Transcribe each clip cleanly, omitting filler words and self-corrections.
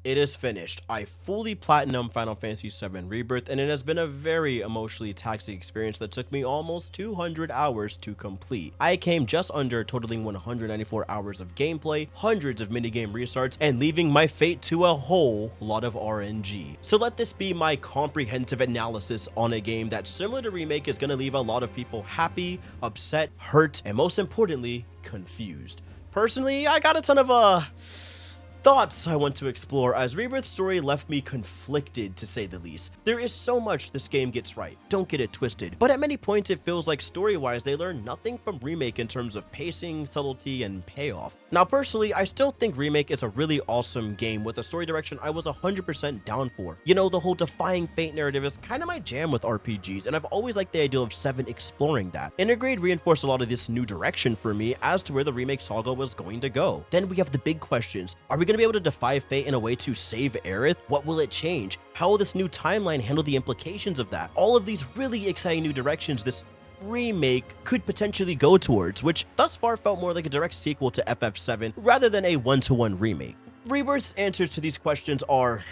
It is finished. I fully platinum Final Fantasy VII Rebirth, and it has been a very emotionally taxing experience that took me almost 200 hours to complete. I came just under, totaling 194 hours of gameplay, hundreds of minigame restarts, and leaving my fate to a whole lot of RNG. So let this be my comprehensive analysis on a game that, similar to Remake, is going to leave a lot of people happy, upset, hurt, and most importantly, confused. Personally, I got a ton of thoughts I want to explore, as Rebirth's story left me conflicted, to say the least. There is so much this game gets right, don't get it twisted, but at many points it feels like story-wise they learn nothing from Remake in terms of pacing, subtlety, and payoff. Now personally, I still think Remake is a really awesome game with a story direction I was 100% down for. You know, the whole defying fate narrative is kind of my jam with RPGs, and I've always liked the idea of 7 exploring that. Intergrade reinforced a lot of this new direction for me as to where the Remake saga was going to go. Then we have the big questions. Are we going to be able to defy fate in a way to save Aerith? What will it change? How will this new timeline handle the implications of that? All of these really exciting new directions this remake could potentially go towards, which thus far felt more like a direct sequel to FF7 rather than a one-to-one remake. Rebirth's answers to these questions are,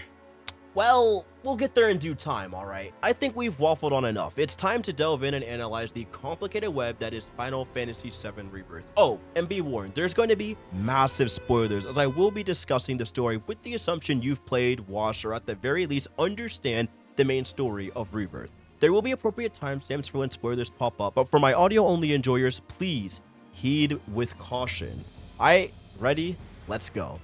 well, we'll get there in due time, alright? I think we've waffled on enough. It's time to delve in and analyze the complicated web that is Final Fantasy VII Rebirth. Oh, and be warned, there's going to be massive spoilers, as I will be discussing the story with the assumption you've played, watched, or at the very least understand the main story of Rebirth. There will be appropriate timestamps for when spoilers pop up, but for my audio-only enjoyers, please heed with caution. Alright, ready? Let's go.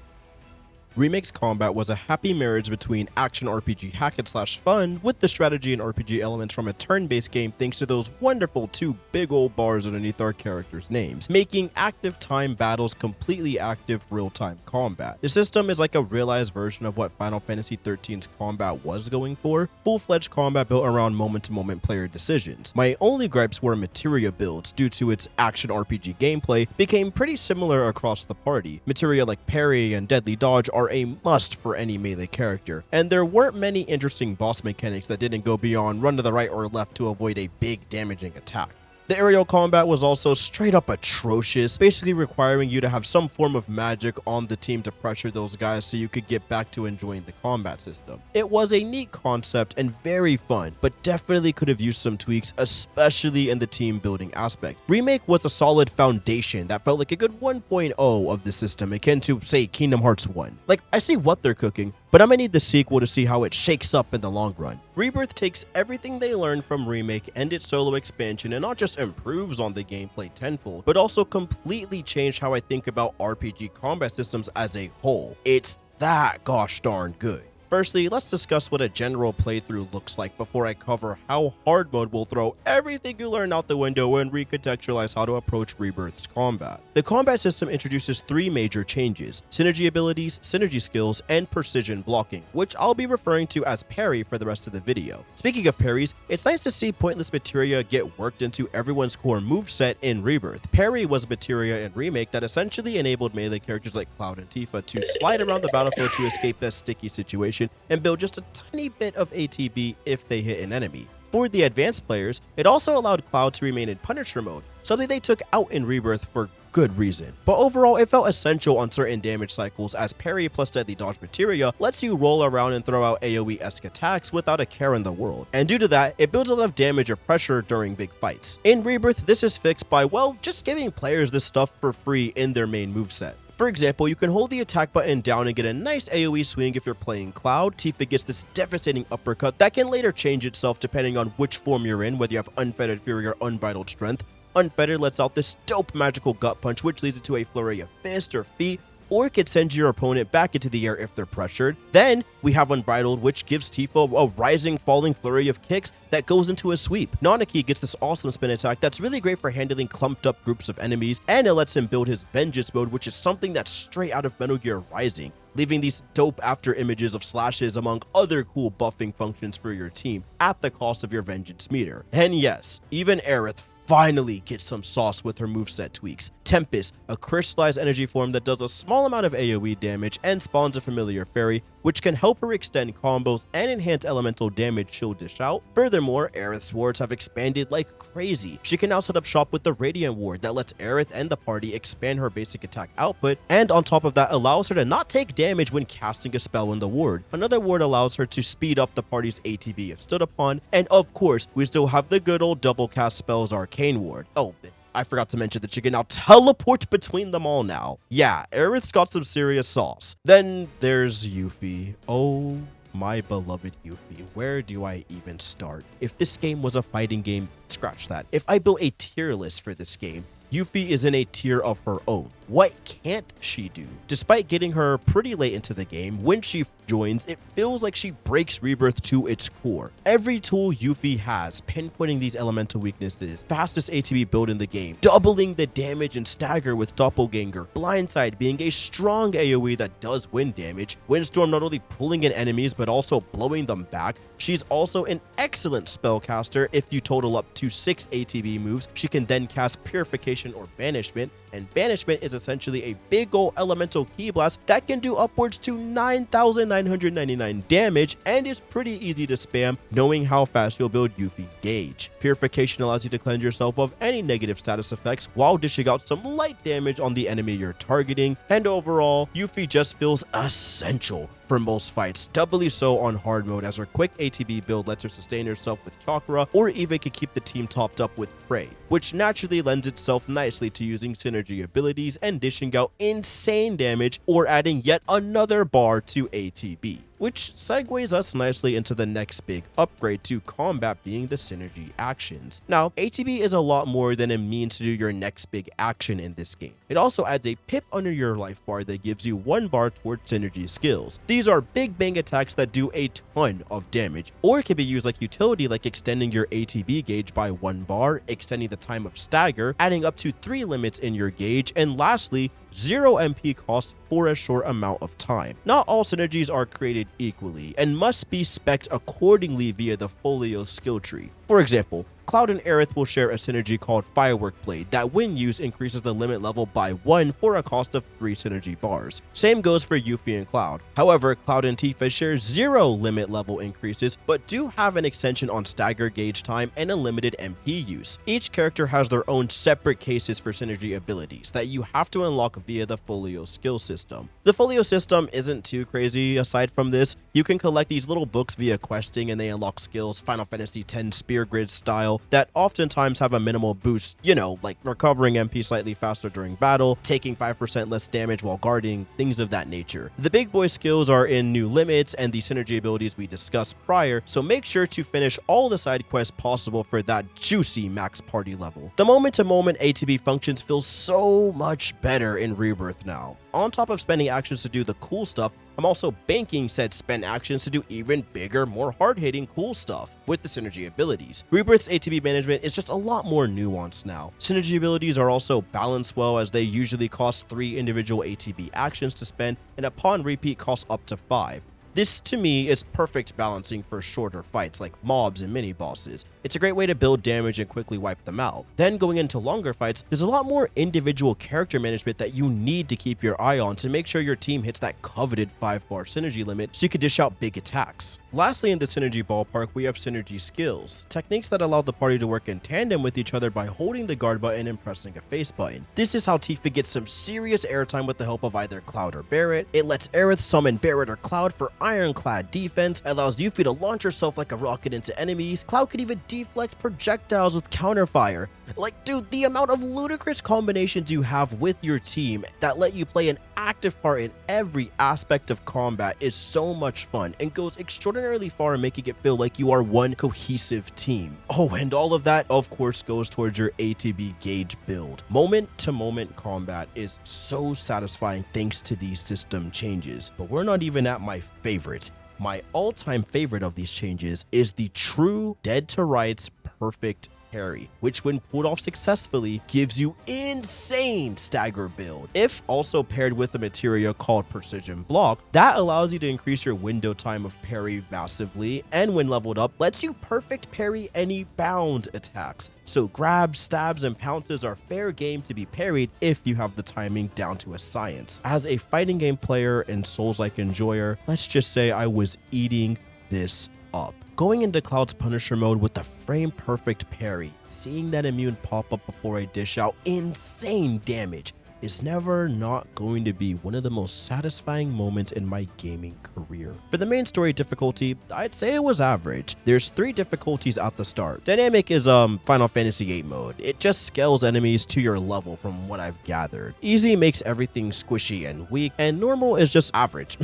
Remake's combat was a happy marriage between action RPG hack-and-slash fun with the strategy and RPG elements from a turn-based game thanks to those wonderful 2 big old bars underneath our characters' names, making active time battles completely active real-time combat. The system is like a realized version of what Final Fantasy XIII's combat was going for, full-fledged combat built around moment-to-moment player decisions. My only gripes were materia builds due to its action RPG gameplay became pretty similar across the party. Materia like parry and deadly dodge are a must for any melee character, and there weren't many interesting boss mechanics that didn't go beyond run to the right or left to avoid a big damaging attack. The aerial combat was also straight up atrocious, basically requiring you to have some form of magic on the team to pressure those guys so you could get back to enjoying the combat system. It was a neat concept and very fun, but definitely could have used some tweaks, especially in the team building aspect. Remake was a solid foundation that felt like a good 1.0 of the system, akin to, say, Kingdom Hearts 1. Like, I see what they're cooking, but I'm gonna need the sequel to see how it shakes up in the long run. Rebirth takes everything they learned from Remake and its solo expansion and not just improves on the gameplay tenfold, but also completely changed how I think about RPG combat systems as a whole. It's that gosh darn good. Firstly, let's discuss what a general playthrough looks like before I cover how hard mode will throw everything you learn out the window and recontextualize how to approach Rebirth's combat. The combat system introduces 3 major changes: synergy abilities, synergy skills, and precision blocking, which I'll be referring to as parry for the rest of the video. Speaking of parries, it's nice to see pointless materia get worked into everyone's core moveset in Rebirth. Parry was a materia in Remake that essentially enabled melee characters like Cloud and Tifa to slide around the battlefield to escape a sticky situation and build just a tiny bit of ATB if they hit an enemy. For the advanced players, it also allowed Cloud to remain in Punisher mode, something they took out in Rebirth for good reason. But overall, it felt essential on certain damage cycles, as parry plus deadly dodge materia lets you roll around and throw out AoE-esque attacks without a care in the world. And due to that, it builds a lot of damage or pressure during big fights. In Rebirth, this is fixed by, well, just giving players this stuff for free in their main moveset. For example, you can hold the attack button down and get a nice AoE swing if you're playing Cloud. Tifa gets this devastating uppercut that can later change itself depending on which form you're in, whether you have Unfettered Fury or Unbridled Strength. Unfettered lets out this dope magical gut punch, which leads into a flurry of fist or feet, or it could send your opponent back into the air if they're pressured. Then we have Unbridled, which gives Tifa a rising, falling flurry of kicks that goes into a sweep. Nanaki gets this awesome spin attack that's really great for handling clumped up groups of enemies, and it lets him build his Vengeance mode, which is something that's straight out of Metal Gear Rising, leaving these dope after images of slashes among other cool buffing functions for your team at the cost of your Vengeance meter. And yes, even Aerith finally gets some sauce with her moveset tweaks. Tempest, a crystallized energy form that does a small amount of AoE damage and spawns a familiar fairy, which can help her extend combos and enhance elemental damage she'll dish out. Furthermore, Aerith's wards have expanded like crazy. She can now set up shop with the Radiant ward that lets Aerith and the party expand her basic attack output, and on top of that allows her to not take damage when casting a spell in the ward. Another ward allows her to speed up the party's ATB if stood upon, and of course, we still have the good old double cast spells Arcane ward. Oh, I forgot to mention that you can now teleport between them all now. Yeah, Aerith's got some serious sauce. Then there's Yuffie. Oh, my beloved Yuffie. Where do I even start? If this game was a fighting game, scratch that. If I built a tier list for this game, Yuffie is in a tier of her own. What can't she do? Despite getting her pretty late into the game, when she joins, it feels like she breaks Rebirth to its core. Every tool Yuffie has, pinpointing these elemental weaknesses, fastest ATB build in the game, doubling the damage and stagger with Doppelganger, Blindside being a strong AoE that does wind damage, Windstorm not only pulling in enemies but also blowing them back. She's also an excellent spellcaster. If you total up to 6 ATB moves, she can then cast Purification or Banishment, and Banishment is essentially a big ol' elemental key blast that can do upwards to 9,999 damage and is pretty easy to spam, knowing how fast you'll build Yuffie's gauge. Purification allows you to cleanse yourself of any negative status effects while dishing out some light damage on the enemy you're targeting, and overall, Yuffie just feels essential for most fights, doubly so on hard mode as her quick ATB build lets her sustain herself with chakra or even can keep the team topped up with prey, which naturally lends itself nicely to using synergy abilities and dishing out insane damage or adding yet another bar to ATB. Which segues us nicely into the next big upgrade to combat being the synergy actions. Now, ATB is a lot more than a means to do your next big action in this game. It also adds a pip under your life bar that gives you 1 bar towards synergy skills. These are big bang attacks that do a ton of damage, or it can be used like utility like extending your ATB gauge by 1 bar, extending the time of stagger, adding up to 3 limits in your gauge, and lastly, 0 MP cost for a short amount of time. Not all synergies are created equally and must be spec'd accordingly via the Folio skill tree. For example, Cloud and Aerith will share a synergy called Firework Blade that when used increases the limit level by 1 for a cost of 3 synergy bars. Same goes for Yuffie and Cloud. However, Cloud and Tifa share 0 limit level increases but do have an extension on stagger gauge time and a limited MP use. Each character has their own separate cases for synergy abilities that you have to unlock via the Folio skill system. The Folio system isn't too crazy aside from this. You can collect these little books via questing and they unlock skills Final Fantasy X Spear Grid style that oftentimes have a minimal boost, you know, like recovering MP slightly faster during battle, taking 5% less damage while guarding, things of that nature. The big boy skills are in new limits and the synergy abilities we discussed prior, so make sure to finish all the side quests possible for that juicy max party level. The moment-to-moment ATB functions feel so much better in Rebirth now. On top of spending actions to do the cool stuff, I'm also banking said spend actions to do even bigger, more hard-hitting cool stuff with the synergy abilities. Rebirth's ATB management is just a lot more nuanced now. Synergy abilities are also balanced well as they usually cost 3 individual ATB actions to spend and upon repeat cost up to 5. This, to me, is perfect balancing for shorter fights like mobs and mini-bosses. It's a great way to build damage and quickly wipe them out. Then going into longer fights, there's a lot more individual character management that you need to keep your eye on to make sure your team hits that coveted 5-bar synergy limit so you can dish out big attacks. Lastly, in the synergy ballpark, we have synergy skills, techniques that allow the party to work in tandem with each other by holding the guard button and pressing a face button. This is how Tifa gets some serious airtime with the help of either Cloud or Barret. It lets Aerith summon Barret or Cloud for ironclad defense, allows Yuffie to launch herself like a rocket into enemies. Cloud could even deflect projectiles with counterfire. Like, dude, the amount of ludicrous combinations you have with your team that let you play an active part in every aspect of combat is so much fun and goes extraordinarily far in making it feel like you are one cohesive team. Oh, and all of that, of course, goes towards your ATB gauge build. Moment-to-moment combat is so satisfying thanks to these system changes, but we're not even at my favorite. My all-time favorite of these changes is the true Dead to Rights perfect parry, which when pulled off successfully gives you insane stagger build. If also paired with a materia called Precision Block, that allows you to increase your window time of parry massively, and when leveled up, lets you perfect parry any bound attacks. So grabs, stabs, and pounces are fair game to be parried if you have the timing down to a science. As a fighting game player and Souls-like enjoyer, let's just say I was eating this up. Going into Cloud's Punisher mode with the frame perfect parry, seeing that immune pop up before I dish out insane damage is never not going to be one of the most satisfying moments in my gaming career. For the main story difficulty, I'd say it was average. There's 3 difficulties at the start. Dynamic is Final Fantasy VIII mode. It just scales enemies to your level from what I've gathered. Easy makes everything squishy and weak, and normal is just average.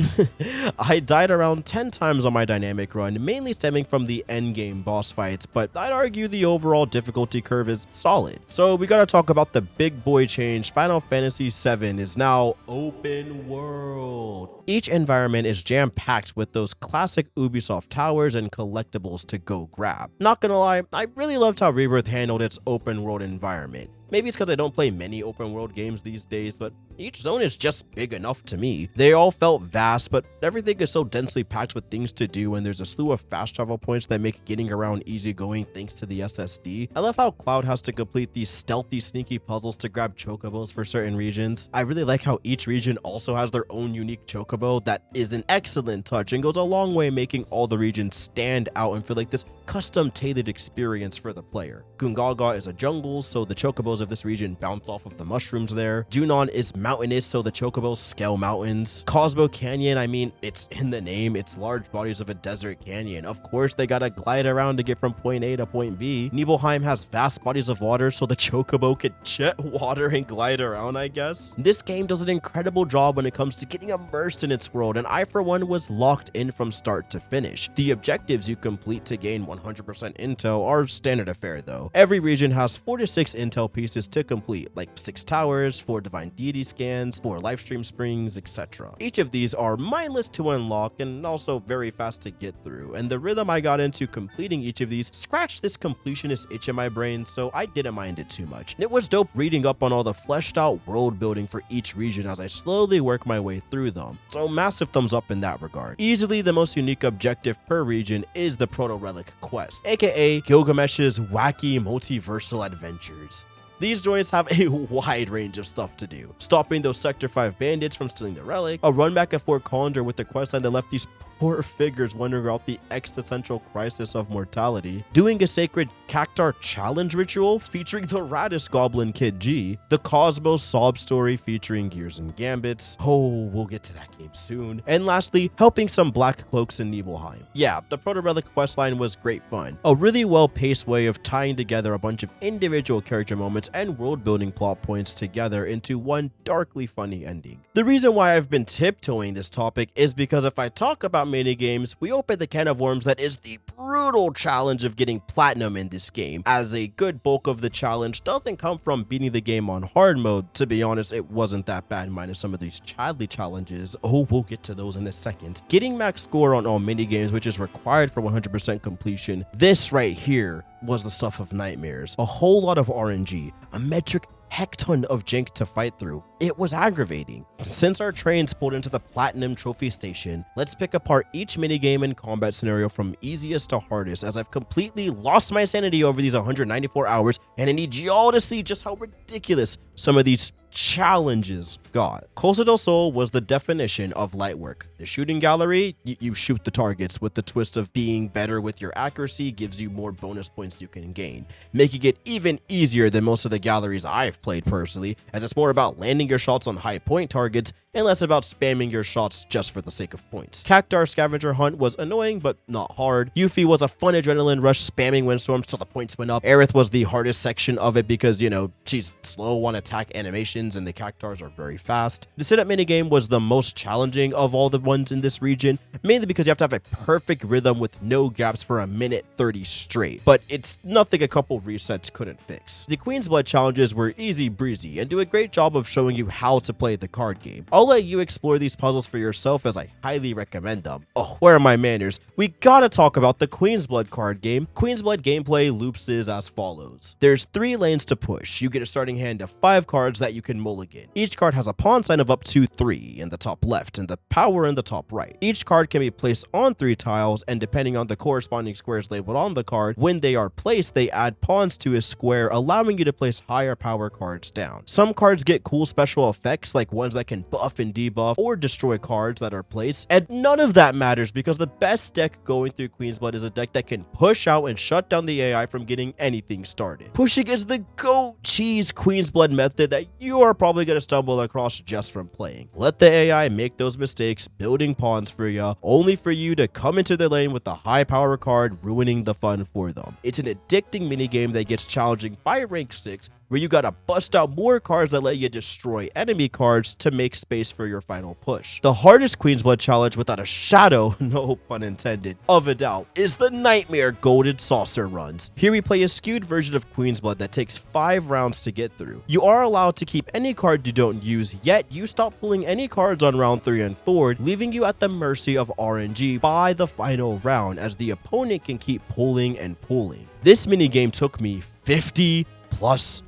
I died around 10 times on my dynamic run, mainly stemming from the endgame boss fights, but I'd argue the overall difficulty curve is solid. So we gotta talk about the big boy change. Final Fantasy VII is now open world. Each environment is jam-packed with those classic Ubisoft towers and collectibles to go grab. Not gonna lie, I really loved how Rebirth handled its open world environment. Maybe it's because I don't play many open world games these days, but each zone is just big enough to me. They all felt vast, but everything is so densely packed with things to do, and there's a slew of fast travel points that make getting around easygoing thanks to the SSD. I love how Cloud has to complete these stealthy, sneaky puzzles to grab chocobos for certain regions. I really like how each region also has their own unique chocobo that is an excellent touch and goes a long way making all the regions stand out and feel like this custom-tailored experience for the player. Gungaga is a jungle, so the chocobos of this region bounce off of the mushrooms there. Junon is mountainous, so the chocobos scale mountains. Cosmo Canyon, I mean, it's in the name, it's large bodies of a desert canyon. Of course, they gotta glide around to get from point A to point B. Nibelheim has vast bodies of water, so the chocobo could jet water and glide around, I guess. This game does an incredible job when it comes to getting immersed in its world, and I, for one, was locked in from start to finish. The objectives you complete to gain 100% intel are standard affair, though. Every region has 4 to 6 intel pieces to complete, like 6 towers, 4 divine deity scans, 4 lifestream springs, etc. Each of these are mindless to unlock and also very fast to get through, and the rhythm I got into completing each of these scratched this completionist itch in my brain, so I didn't mind it too much. It was dope reading up on all the fleshed out world building for each region as I slowly work my way through them, so massive thumbs up in that regard. Easily the most unique objective per region is the Proto-Relic quest, aka Gilgamesh's wacky multiversal adventures. These joints have a wide range of stuff to do. Stopping those Sector 5 bandits from stealing the relic, a run back at Fort Condor with the questline that left these poor figures wondering about the existential crisis of mortality, doing a sacred Cactar challenge ritual featuring the raddest goblin Kid G, the Cosmos sob story featuring Gears and Gambits, oh, we'll get to that game soon, and lastly, helping some black cloaks in Nibelheim. Yeah, the Proto-Relic questline was great fun, a really well-paced way of tying together a bunch of individual character moments and world-building plot points together into one darkly funny ending. The reason why I've been tiptoeing this topic is because if I talk about minigames, we open the can of worms that is the brutal challenge of getting platinum in this game, as a good bulk of the challenge doesn't come from beating the game on hard mode. To be honest, it wasn't that bad minus some of these Chadley challenges. Oh, we'll get to those in a second. Getting max score on all minigames, which is required for 100% completion, this right here was the stuff of nightmares. A whole lot of RNG, a metric hecton of jank to fight through. It was aggravating. Since our trains pulled into the Platinum Trophy Station, let's pick apart each minigame and combat scenario from easiest to hardest, as I've completely lost my sanity over these 194 hours, and I need y'all to see just how ridiculous some of these challenges got. Costa del Sol was the definition of light work. The shooting gallery, you shoot the targets with the twist of being better with your accuracy gives you more bonus points you can gain, making it even easier than most of the galleries I've played personally, as it's more about landing your shots on high point targets and less about spamming your shots just for the sake of points. Cactar Scavenger Hunt was annoying but not hard. Yuffie was a fun adrenaline rush spamming windstorms till the points went up. Aerith was the hardest section of it because, you know, she's slow on attack animations and the Cactars are very fast. The sit-up minigame was the most challenging of all the ones in this region, mainly because you have to have a perfect rhythm with no gaps for a minute 30 straight, but it's nothing a couple resets couldn't fix. The Queen's Blood challenges were easy easy breezy and do a great job of showing you how to play the card game. I'll let you explore these puzzles for yourself as I highly recommend them. Oh, where are my manners? We gotta talk about the Queen's Blood card game. Queen's Blood gameplay loops is as follows. There's 3 lanes to push. You get a starting hand of 5 cards that you can mulligan. Each card has a pawn sign of up to 3 in the top left and the power in the top right. Each card can be placed on 3 tiles, and depending on the corresponding squares labeled on the card, when they are placed, they add pawns to a square, allowing you to place higher power cards down. Some cards get cool special effects, like ones that can buff and debuff or destroy cards that are placed, and none of that matters because the best deck going through Queen's Blood is a deck that can push out and shut down the AI from getting anything started. Pushing is the goat cheese Queen's Blood method that you are probably going to stumble across just from playing. Let the AI make those mistakes, building pawns for you, only for you to come into the lane with a high power card, ruining the fun for them. It's an addicting minigame that gets challenging by rank 6, where you gotta bust out more cards that let you destroy enemy cards to make space for your final push. The hardest Queen's Blood challenge, without a shadow, no pun intended, of a doubt, is the Nightmare Golden Saucer runs. Here we play a skewed version of Queen's Blood that takes 5 rounds to get through. You are allowed to keep any card you don't use, yet you stop pulling any cards on round 3 and forward, leaving you at the mercy of RNG by the final round, as the opponent can keep pulling and pulling. This minigame took me 50+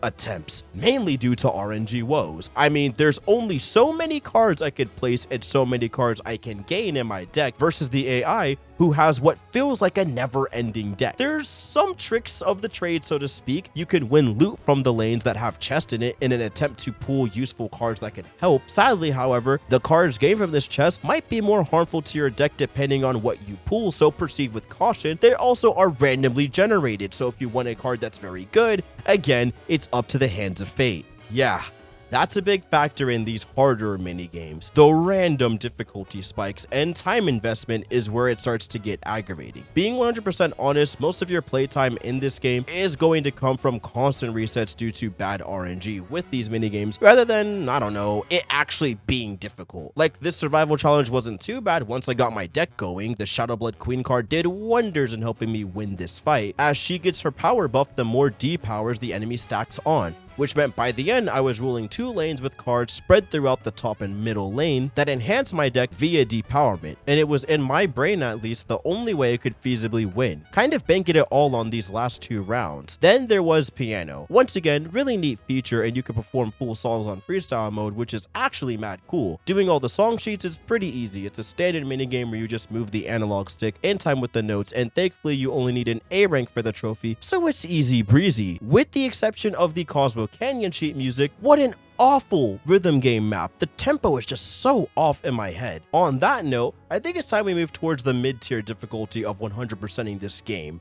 attempts, mainly due to RNG woes. I mean, there's only so many cards I could place and so many cards I can gain in my deck versus the AI, who has what feels like a never-ending deck. There's some tricks of the trade, so to speak. You can win loot from the lanes that have chest in it in an attempt to pull useful cards that can help. Sadly, however, the cards gained from this chest might be more harmful to your deck depending on what you pull, so proceed with caution. They also are randomly generated, so if you want a card that's very good, again, it's up to the hands of fate. Yeah. That's a big factor in these harder minigames. The random difficulty spikes and time investment is where it starts to get aggravating. Being 100% honest, most of your playtime in this game is going to come from constant resets due to bad RNG with these minigames, rather than, I don't know, it actually being difficult. Like, this survival challenge wasn't too bad once I got my deck going. The Shadowblood Queen card did wonders in helping me win this fight. As she gets her power buff, the more D powers the enemy stacks on, which meant by the end I was ruling 2 lanes with cards spread throughout the top and middle lane that enhanced my deck via depowerment, and it was in my brain at least the only way I could feasibly win, kind of banking it all on these last 2 rounds. Then there was piano. Once again, really neat feature, and you can perform full songs on freestyle mode, which is actually mad cool. Doing all the song sheets is pretty easy. It's a standard minigame where you just move the analog stick in time with the notes, and thankfully you only need an A rank for the trophy, so it's easy breezy. With the exception of the Cosmo Canyon sheet music, what an awful rhythm game map. The tempo is just so off in my head. On that note, I think it's time we move towards the mid-tier difficulty of 100%ing this game.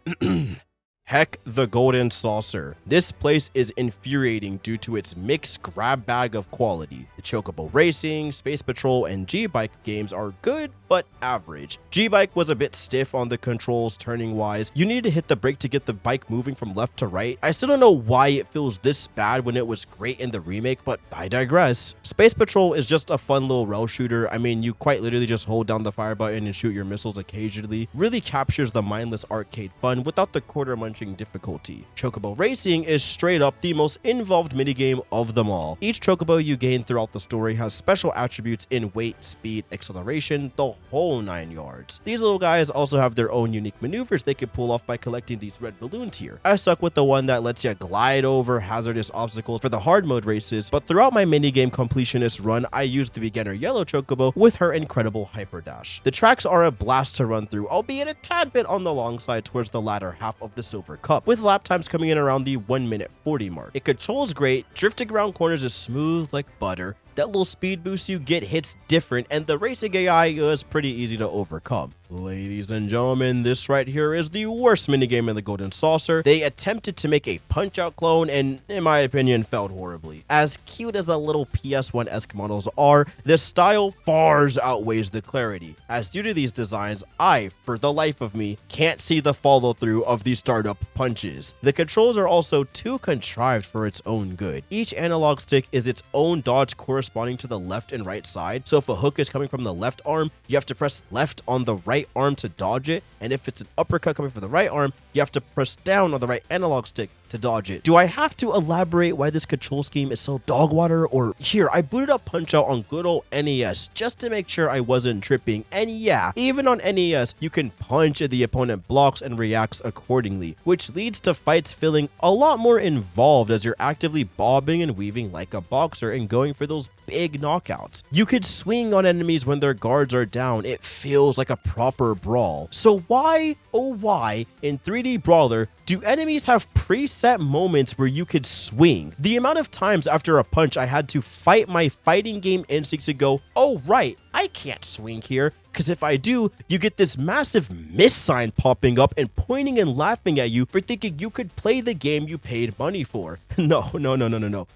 Heck, the Golden Saucer. This place is infuriating due to its mixed grab bag of quality. The Chocobo Racing, Space Patrol, and G-Bike games are good, but average. G-Bike was a bit stiff on the controls turning wise. You needed to hit the brake to get the bike moving from left to right. I still don't know why it feels this bad when it was great in the remake, but I digress. Space Patrol is just a fun little rail shooter. I mean, you quite literally just hold down the fire button and shoot your missiles occasionally. Really captures the mindless arcade fun without the quarter munching difficulty. Chocobo Racing is straight up the most involved minigame of them all. Each Chocobo you gain throughout the story has special attributes in weight, speed, acceleration, the whole 9 yards. These little guys also have their own unique maneuvers they can pull off by collecting these red balloons here. I stuck with the one that lets you glide over hazardous obstacles for the hard mode races, but throughout my minigame completionist run, I used the beginner yellow Chocobo with her incredible hyper dash. The tracks are a blast to run through, albeit a tad bit on the long side towards the latter half of the silver cup, with lap times coming in around the 1:40 mark. It controls great, drifting around corners is smooth like butter, that little speed boost you get hits different, and the racing AI is pretty easy to overcome. Ladies and gentlemen, this right here is the worst minigame in the Golden Saucer. They attempted to make a Punch-Out clone and, in my opinion, failed horribly. As cute as the little PS1-esque models are, the style far outweighs the clarity, as due to these designs, I, for the life of me, can't see the follow-through of these startup punches. The controls are also too contrived for its own good. Each analog stick is its own dodge corresponding to the left and right side, so if a hook is coming from the left arm, you have to press left on the right arm to dodge it, and if it's an uppercut coming from the right arm, you have to press down on the right analog stick to dodge it. Do I have to elaborate why this control scheme is so dog water? Or here, I booted up Punch-Out on good old NES just to make sure I wasn't tripping, and yeah, even on NES, you can punch and the opponent blocks and reacts accordingly, which leads to fights feeling a lot more involved as you're actively bobbing and weaving like a boxer and going for those big knockouts. You could swing on enemies when their guards are down. It feels like a proper brawl. So why, oh why, in 3D Brawler, do enemies have preset moments where you could swing? The amount of times after a punch I had to fight my fighting game instincts to go, oh right, I can't swing here, because if I do, you get this massive miss sign popping up and pointing and laughing at you for thinking you could play the game you paid money for. No.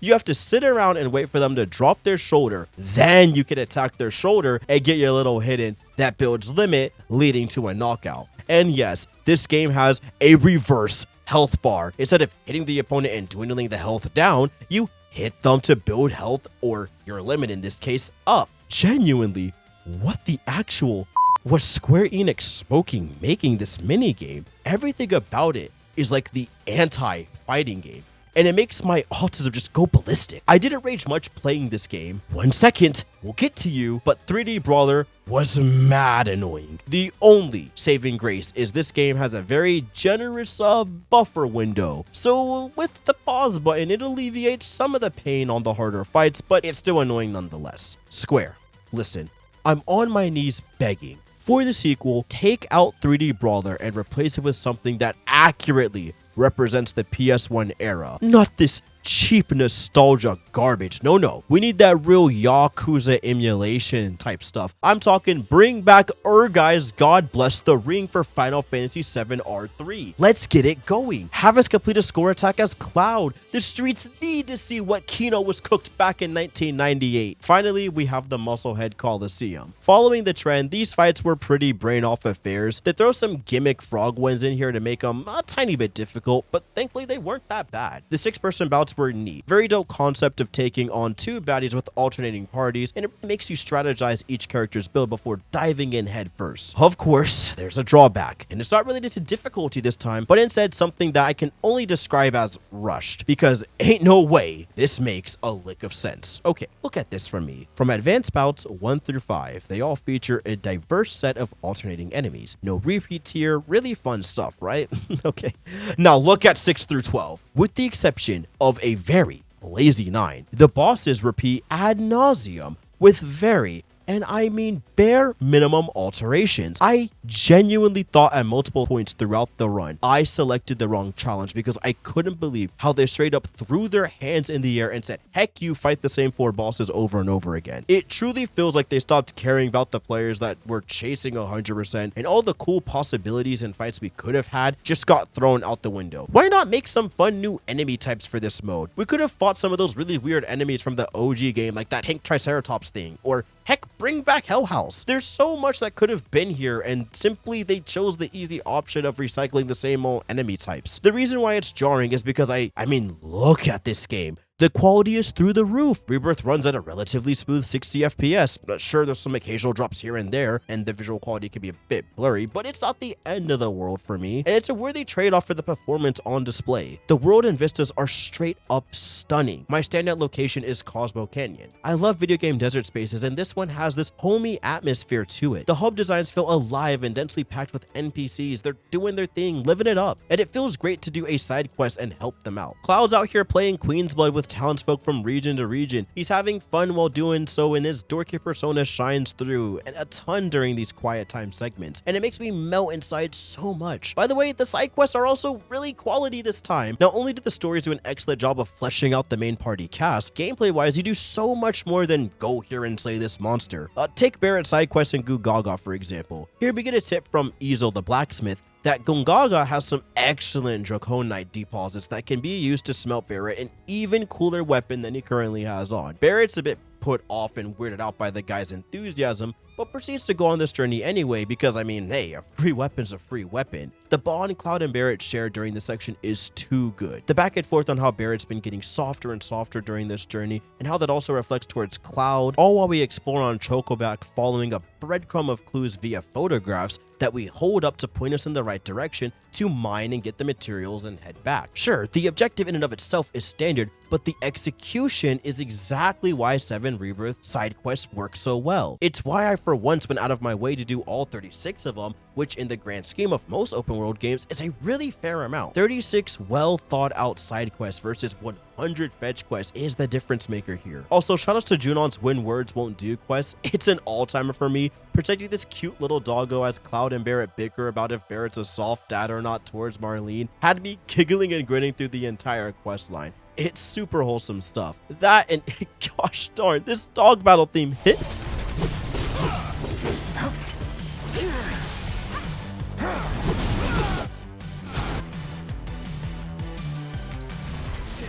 You have to sit around and wait for them to drop their shoulder, then you can attack their shoulder and get your little hit in that builds limit, leading to a knockout. And yes, this game has a reverse health bar. Instead of hitting the opponent and dwindling the health down, you hit them to build health, or your limit in this case, up. Genuinely, what the actual was Square Enix smoking making this minigame? Everything about it is like the anti-fighting game, and it makes my autism just go ballistic. I didn't rage much playing this game. 1 second, we'll get to you, but 3D Brawler was mad annoying. The only saving grace is this game has a very generous buffer window. So with the pause button, it alleviates some of the pain on the harder fights, but it's still annoying nonetheless. Square, listen, I'm on my knees begging. For the sequel, take out 3D Brawler and replace it with something that accurately represents the PS1 era. Not this cheap nostalgia garbage. No. We need that real Yakuza emulation type stuff. I'm talking bring back Urgai's God Bless the Ring for Final Fantasy VII R3. Let's get it going. Have us complete a score attack as Cloud. The streets need to see what Kino was cooked back in 1998. Finally, we have the Musclehead Coliseum. Following the trend, these fights were pretty brain-off affairs. They throw some gimmick frog wins in here to make them a tiny bit difficult, but thankfully they weren't that bad. The 6-person bouts were neat. Very dope concept of taking on 2 baddies with alternating parties, and it makes you strategize each character's build before diving in head first. Of course, there's a drawback, and it's not related to difficulty this time, but instead something that I can only describe as rushed, because ain't no way this makes a lick of sense. Okay, look at this from me. From advanced bouts 1 through 5, they all feature a diverse set of alternating enemies. No repeats here, really fun stuff, right? Okay, now look at 6 through 12. With the exception of a very lazy 9, the bosses repeat ad nauseum with very, and I mean bare minimum alterations. I genuinely thought at multiple points throughout the run, I selected the wrong challenge because I couldn't believe how they straight up threw their hands in the air and said, heck you, fight the same 4 bosses over and over again. It truly feels like they stopped caring about the players that were chasing 100%, and all the cool possibilities and fights we could have had just got thrown out the window. Why not make some fun new enemy types for this mode? We could have fought some of those really weird enemies from the OG game, like that tank Triceratops thing, or heck, bring back Hell House. There's so much that could have been here, and simply they chose the easy option of recycling the same old enemy types. The reason why it's jarring is because I mean, look at this game. The quality is through the roof. Rebirth runs at a relatively smooth 60 FPS. Sure, there's some occasional drops here and there, and the visual quality can be a bit blurry, but it's not the end of the world for me, and it's a worthy trade-off for the performance on display. The world and vistas are straight up stunning. My standout location is Cosmo Canyon. I love video game desert spaces, and this one has this homey atmosphere to it. The hub designs feel alive and densely packed with NPCs. They're doing their thing, living it up, and it feels great to do a side quest and help them out. Cloud's out here playing Queen's Blood with townsfolk from region to region. He's having fun while doing so, and his dorky persona shines through, and a ton during these quiet time segments, and it makes me melt inside so much. By the way, the side quests are also really quality this time. Not only do the stories do an excellent job of fleshing out the main party cast, gameplay wise you do so much more than go here and slay this monster. Take Barret side quests in Goo Gaga for example. Here we get a tip from Ezel the blacksmith that Gungaga has some excellent Draconite deposits that can be used to smelt Barret an even cooler weapon than he currently has on. Barret's a bit put off and weirded out by the guy's enthusiasm, but proceeds to go on this journey anyway because, I mean, hey, a free weapon's a free weapon. The bond Cloud and Barret share during this section is too good. The back and forth on how Barret's been getting softer and softer during this journey, and how that also reflects towards Cloud, all while we explore on Chocoback following a breadcrumb of clues via photographs that we hold up to point us in the right direction to mine and get the materials and head back. Sure, the objective in and of itself is standard, but the execution is exactly why 7 Rebirth side quests work so well. It's why I for once went out of my way to do all 36 of them, which in the grand scheme of most open world games is a really fair amount. 36 well thought out side quests versus 100 fetch quests is the difference maker here. Also, shout outs to Junon's When Words Won't Do quest. It's an all-timer for me. Protecting this cute little doggo as Cloud and Barret bicker about if Barret's a soft dad or not towards Marlene had me giggling and grinning through the entire quest line. It's super wholesome stuff. That and gosh darn, this dog battle theme hits.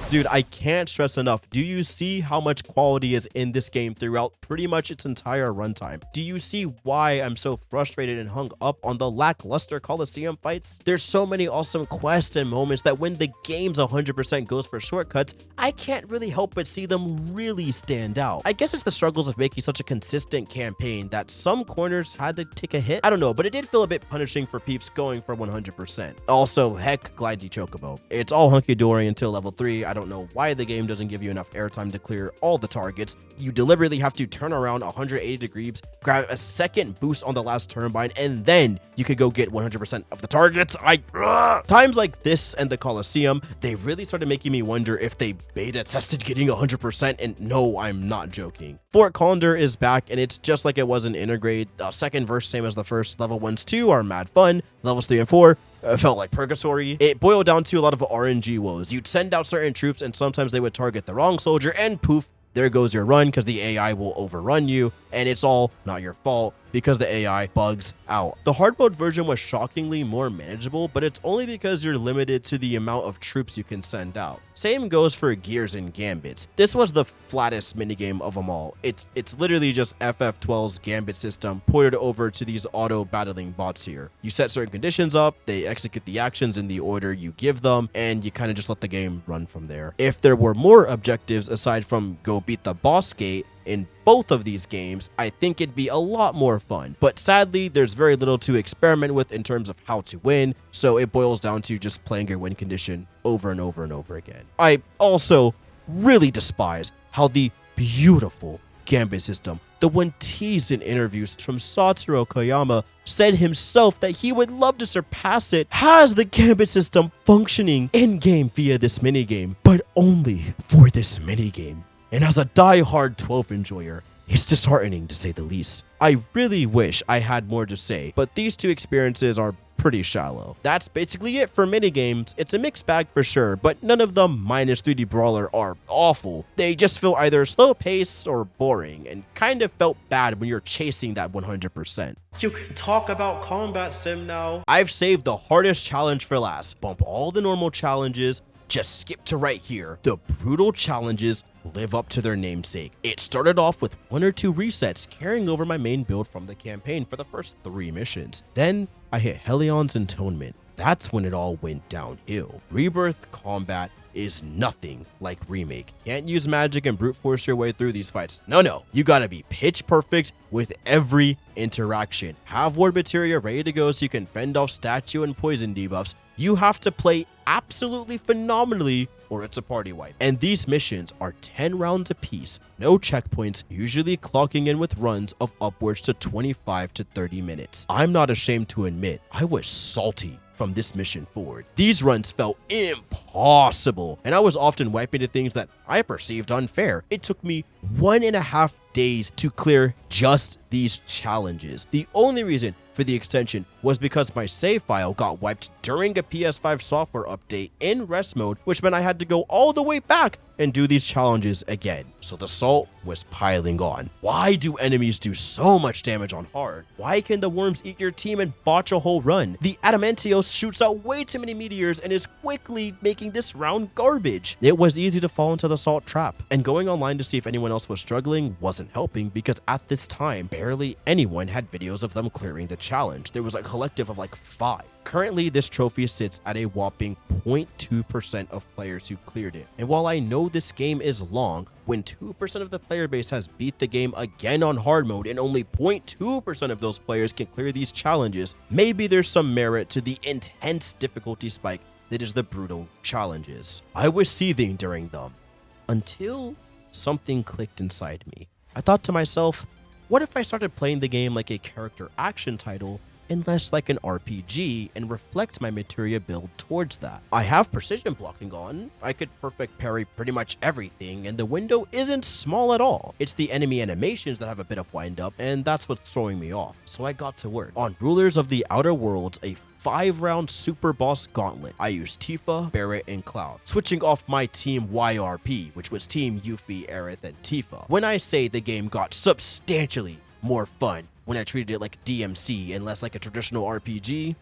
Dude, I can't stress enough. Do you see how much quality is in this game throughout pretty much its entire runtime? Do you see why I'm so frustrated and hung up on the lackluster Coliseum fights? There's so many awesome quests and moments that when the game's 100% goes for shortcuts, I can't really help but see them really stand out. I guess it's the struggles of making such a consistent campaign that some corners had to take a hit. I don't know, but it did feel a bit punishing for peeps going for 100%. Also, heck, Glidey Chocobo. It's all hunky-dory until level 3. I don't know why the game doesn't give you enough airtime to clear all the targets. You deliberately have to turn around 180 degrees, grab a second boost on the last turbine, and then you could go get 100% of the targets. Times like this and the Coliseum, they really started making me wonder if they beta tested getting 100%, and no, I'm not joking. Fort Colander is back, and it's just like it was in Intergrade. The second verse, same as the first. Level 1s 2 are mad fun. Levels 3 and 4 felt like purgatory. It boiled down to a lot of RNG woes. You'd send out certain troops and sometimes they would target the wrong soldier and poof, there goes your run because the AI will overrun you, and it's all not your fault because the AI bugs out. The hard mode version was shockingly more manageable, but it's only because you're limited to the amount of troops you can send out. Same goes for gears and gambits. This was the flattest minigame of them all. It's literally just FF12's gambit system ported over to these auto battling bots here. You set certain conditions up, they execute the actions in the order you give them, and you kind of just let the game run from there. If there were more objectives aside from go beat the boss gate in both of these games, I think it'd be a lot more fun. But sadly, there's very little to experiment with in terms of how to win, so it boils down to just playing your win condition over and over and over again. I also really despise how the beautiful gambit system, the one teased in interviews from Satoru Koyama, said himself that he would love to surpass it, has the gambit system functioning in-game via this minigame, but only for this minigame. And as a die-hard 12 enjoyer, it's disheartening to say the least. I really wish I had more to say, but these two experiences are pretty shallow. That's basically it for minigames. It's a mixed bag for sure, but none of them minus 3D Brawler are awful. They just feel either slow paced or boring, and kind of felt bad when you're chasing that 100%. You can talk about combat sim now. I've saved the hardest challenge for last. Bump all the normal challenges, just skip to right here. The brutal challenges live up to their namesake. It started off with 1 or 2 resets carrying over my main build from the campaign for the first 3 missions. Then I hit Helion's Entombment. That's when it all went downhill. Rebirth combat is nothing like Remake. Can't use magic and brute force your way through these fights. No, you gotta be pitch perfect with every interaction. Have ward materia ready to go so you can fend off statue and poison debuffs. You have to play absolutely phenomenally or it's a party wipe. And these missions are 10 rounds apiece, no checkpoints, usually clocking in with runs of upwards to 25 to 30 minutes. I'm not ashamed to admit, I was salty from this mission forward. These runs felt impossible, and I was often wiping to things that I perceived unfair. It took me 1.5 days to clear just these challenges. The only reason for the extension was because my save file got wiped during a PS5 software update in rest mode, which meant I had to go all the way back and do these challenges again. So the salt was piling on. Why do enemies do so much damage on hard? Why can the worms eat your team and botch a whole run? The Adamantios shoots out way too many meteors and is quickly making this round garbage. It was easy to fall into the salt trap, and going online to see if anyone else was struggling wasn't helping because at this time, barely anyone had videos of them clearing the challenge. There was a collective of like 5. Currently, this trophy sits at a whopping 0.2% of players who cleared it. And while I know this game is long, when 2% of the player base has beat the game again on hard mode and only 0.2% of those players can clear these challenges, maybe there's some merit to the intense difficulty spike that is the brutal challenges. I was seething during them until something clicked inside me. I thought to myself, what if I started playing the game like a character action title and less like an RPG and reflect my materia build towards that? I have precision blocking on, I could perfect parry pretty much everything, and the window isn't small at all. It's the enemy animations that have a bit of wind up, and that's what's throwing me off. So I got to work on Rulers of the Outer Worlds, a 5-round super boss gauntlet. I used Tifa, Barret, and Cloud, switching off my team YRP, which was Team Yuffie, Aerith, and Tifa. When I say the game got substantially more fun when I treated it like DMC and less like a traditional RPG,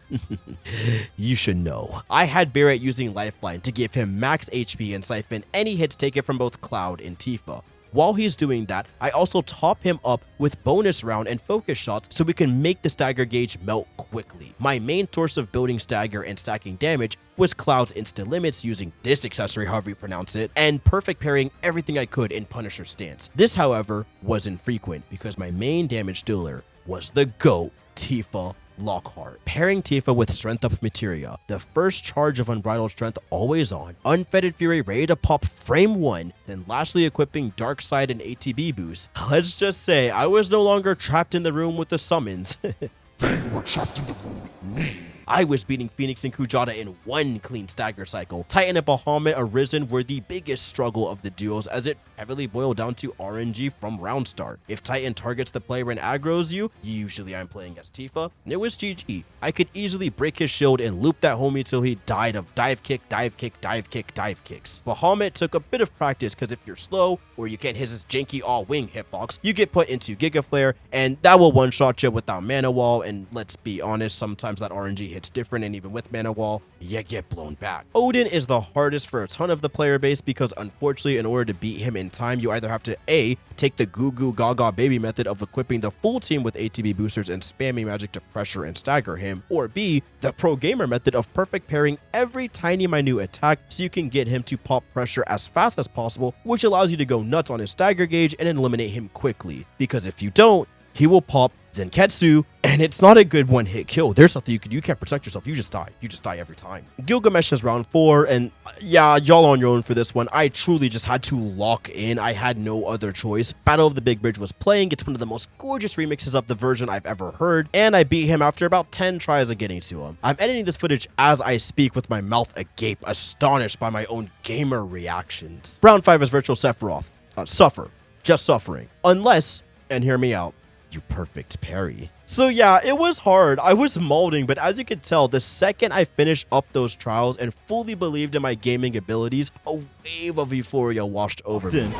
you should know. I had Barret using Lifeline to give him max HP and siphon any hits taken from both Cloud and Tifa. While he's doing that, I also top him up with bonus round and focus shots so we can make the stagger gauge melt quickly. My main source of building stagger and stacking damage was Cloud's instant limits using this accessory, however you pronounce it, and perfect parrying everything I could in Punisher stance. This, however, was infrequent because my main damage dealer was the GOAT, Tifa Lockhart. Pairing Tifa with Strength Up Materia, the first charge of Unbridled Strength always on, Unfettered Fury ready to pop frame 1, then lastly equipping Dark Side and ATB boost. Let's just say I was no longer trapped in the room with the summons. They were trapped in the room with me. I was beating Phoenix and Kujata in one clean stagger cycle. Titan and Bahamut Arisen were the biggest struggle of the duos as it heavily boiled down to RNG from round start. If Titan targets the player and aggroes you, usually I'm playing as Tifa, it was GG. I could easily break his shield and loop that homie till he died of dive kick, dive kick, dive kick, dive kicks. Bahamut took a bit of practice because if you're slow or you can't hit his janky all-wing hitbox, you get put into Giga Flare and that will one-shot you without mana wall, and let's be honest, sometimes that RNG hits different, and even with mana wall, you get blown back. Odin is the hardest for a ton of the player base because unfortunately in order to beat him in time, you either have to A, take the goo goo gaga baby method of equipping the full team with ATB boosters and spamming magic to pressure and stagger him, or B, the pro gamer method of perfect pairing every tiny minute attack so you can get him to pop pressure as fast as possible, which allows you to go nuts on his stagger gauge and eliminate him quickly, because if you don't, he will pop Zenketsu, and it's not a good one-hit kill. There's nothing you can do. You can't protect yourself. You just die. You just die every time. Gilgamesh is round 4, and yeah, y'all on your own for this one. I truly just had to lock in. I had no other choice. Battle of the Big Bridge was playing. It's one of the most gorgeous remixes of the version I've ever heard, and I beat him after about 10 tries of getting to him. I'm editing this footage as I speak with my mouth agape, astonished by my own gamer reactions. Round 5 is Virtual Sephiroth. Suffer. Just suffering. Unless, and hear me out, you perfect parry. So yeah, it was hard. I was molding, but as you can tell, the second I finished up those trials and fully believed in my gaming abilities, a wave of euphoria washed over me.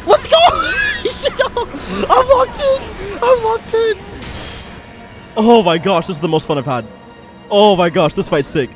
Let's go! I'm locked in! I'm locked in! Oh my gosh, this is the most fun I've had. Oh my gosh, this fight's sick.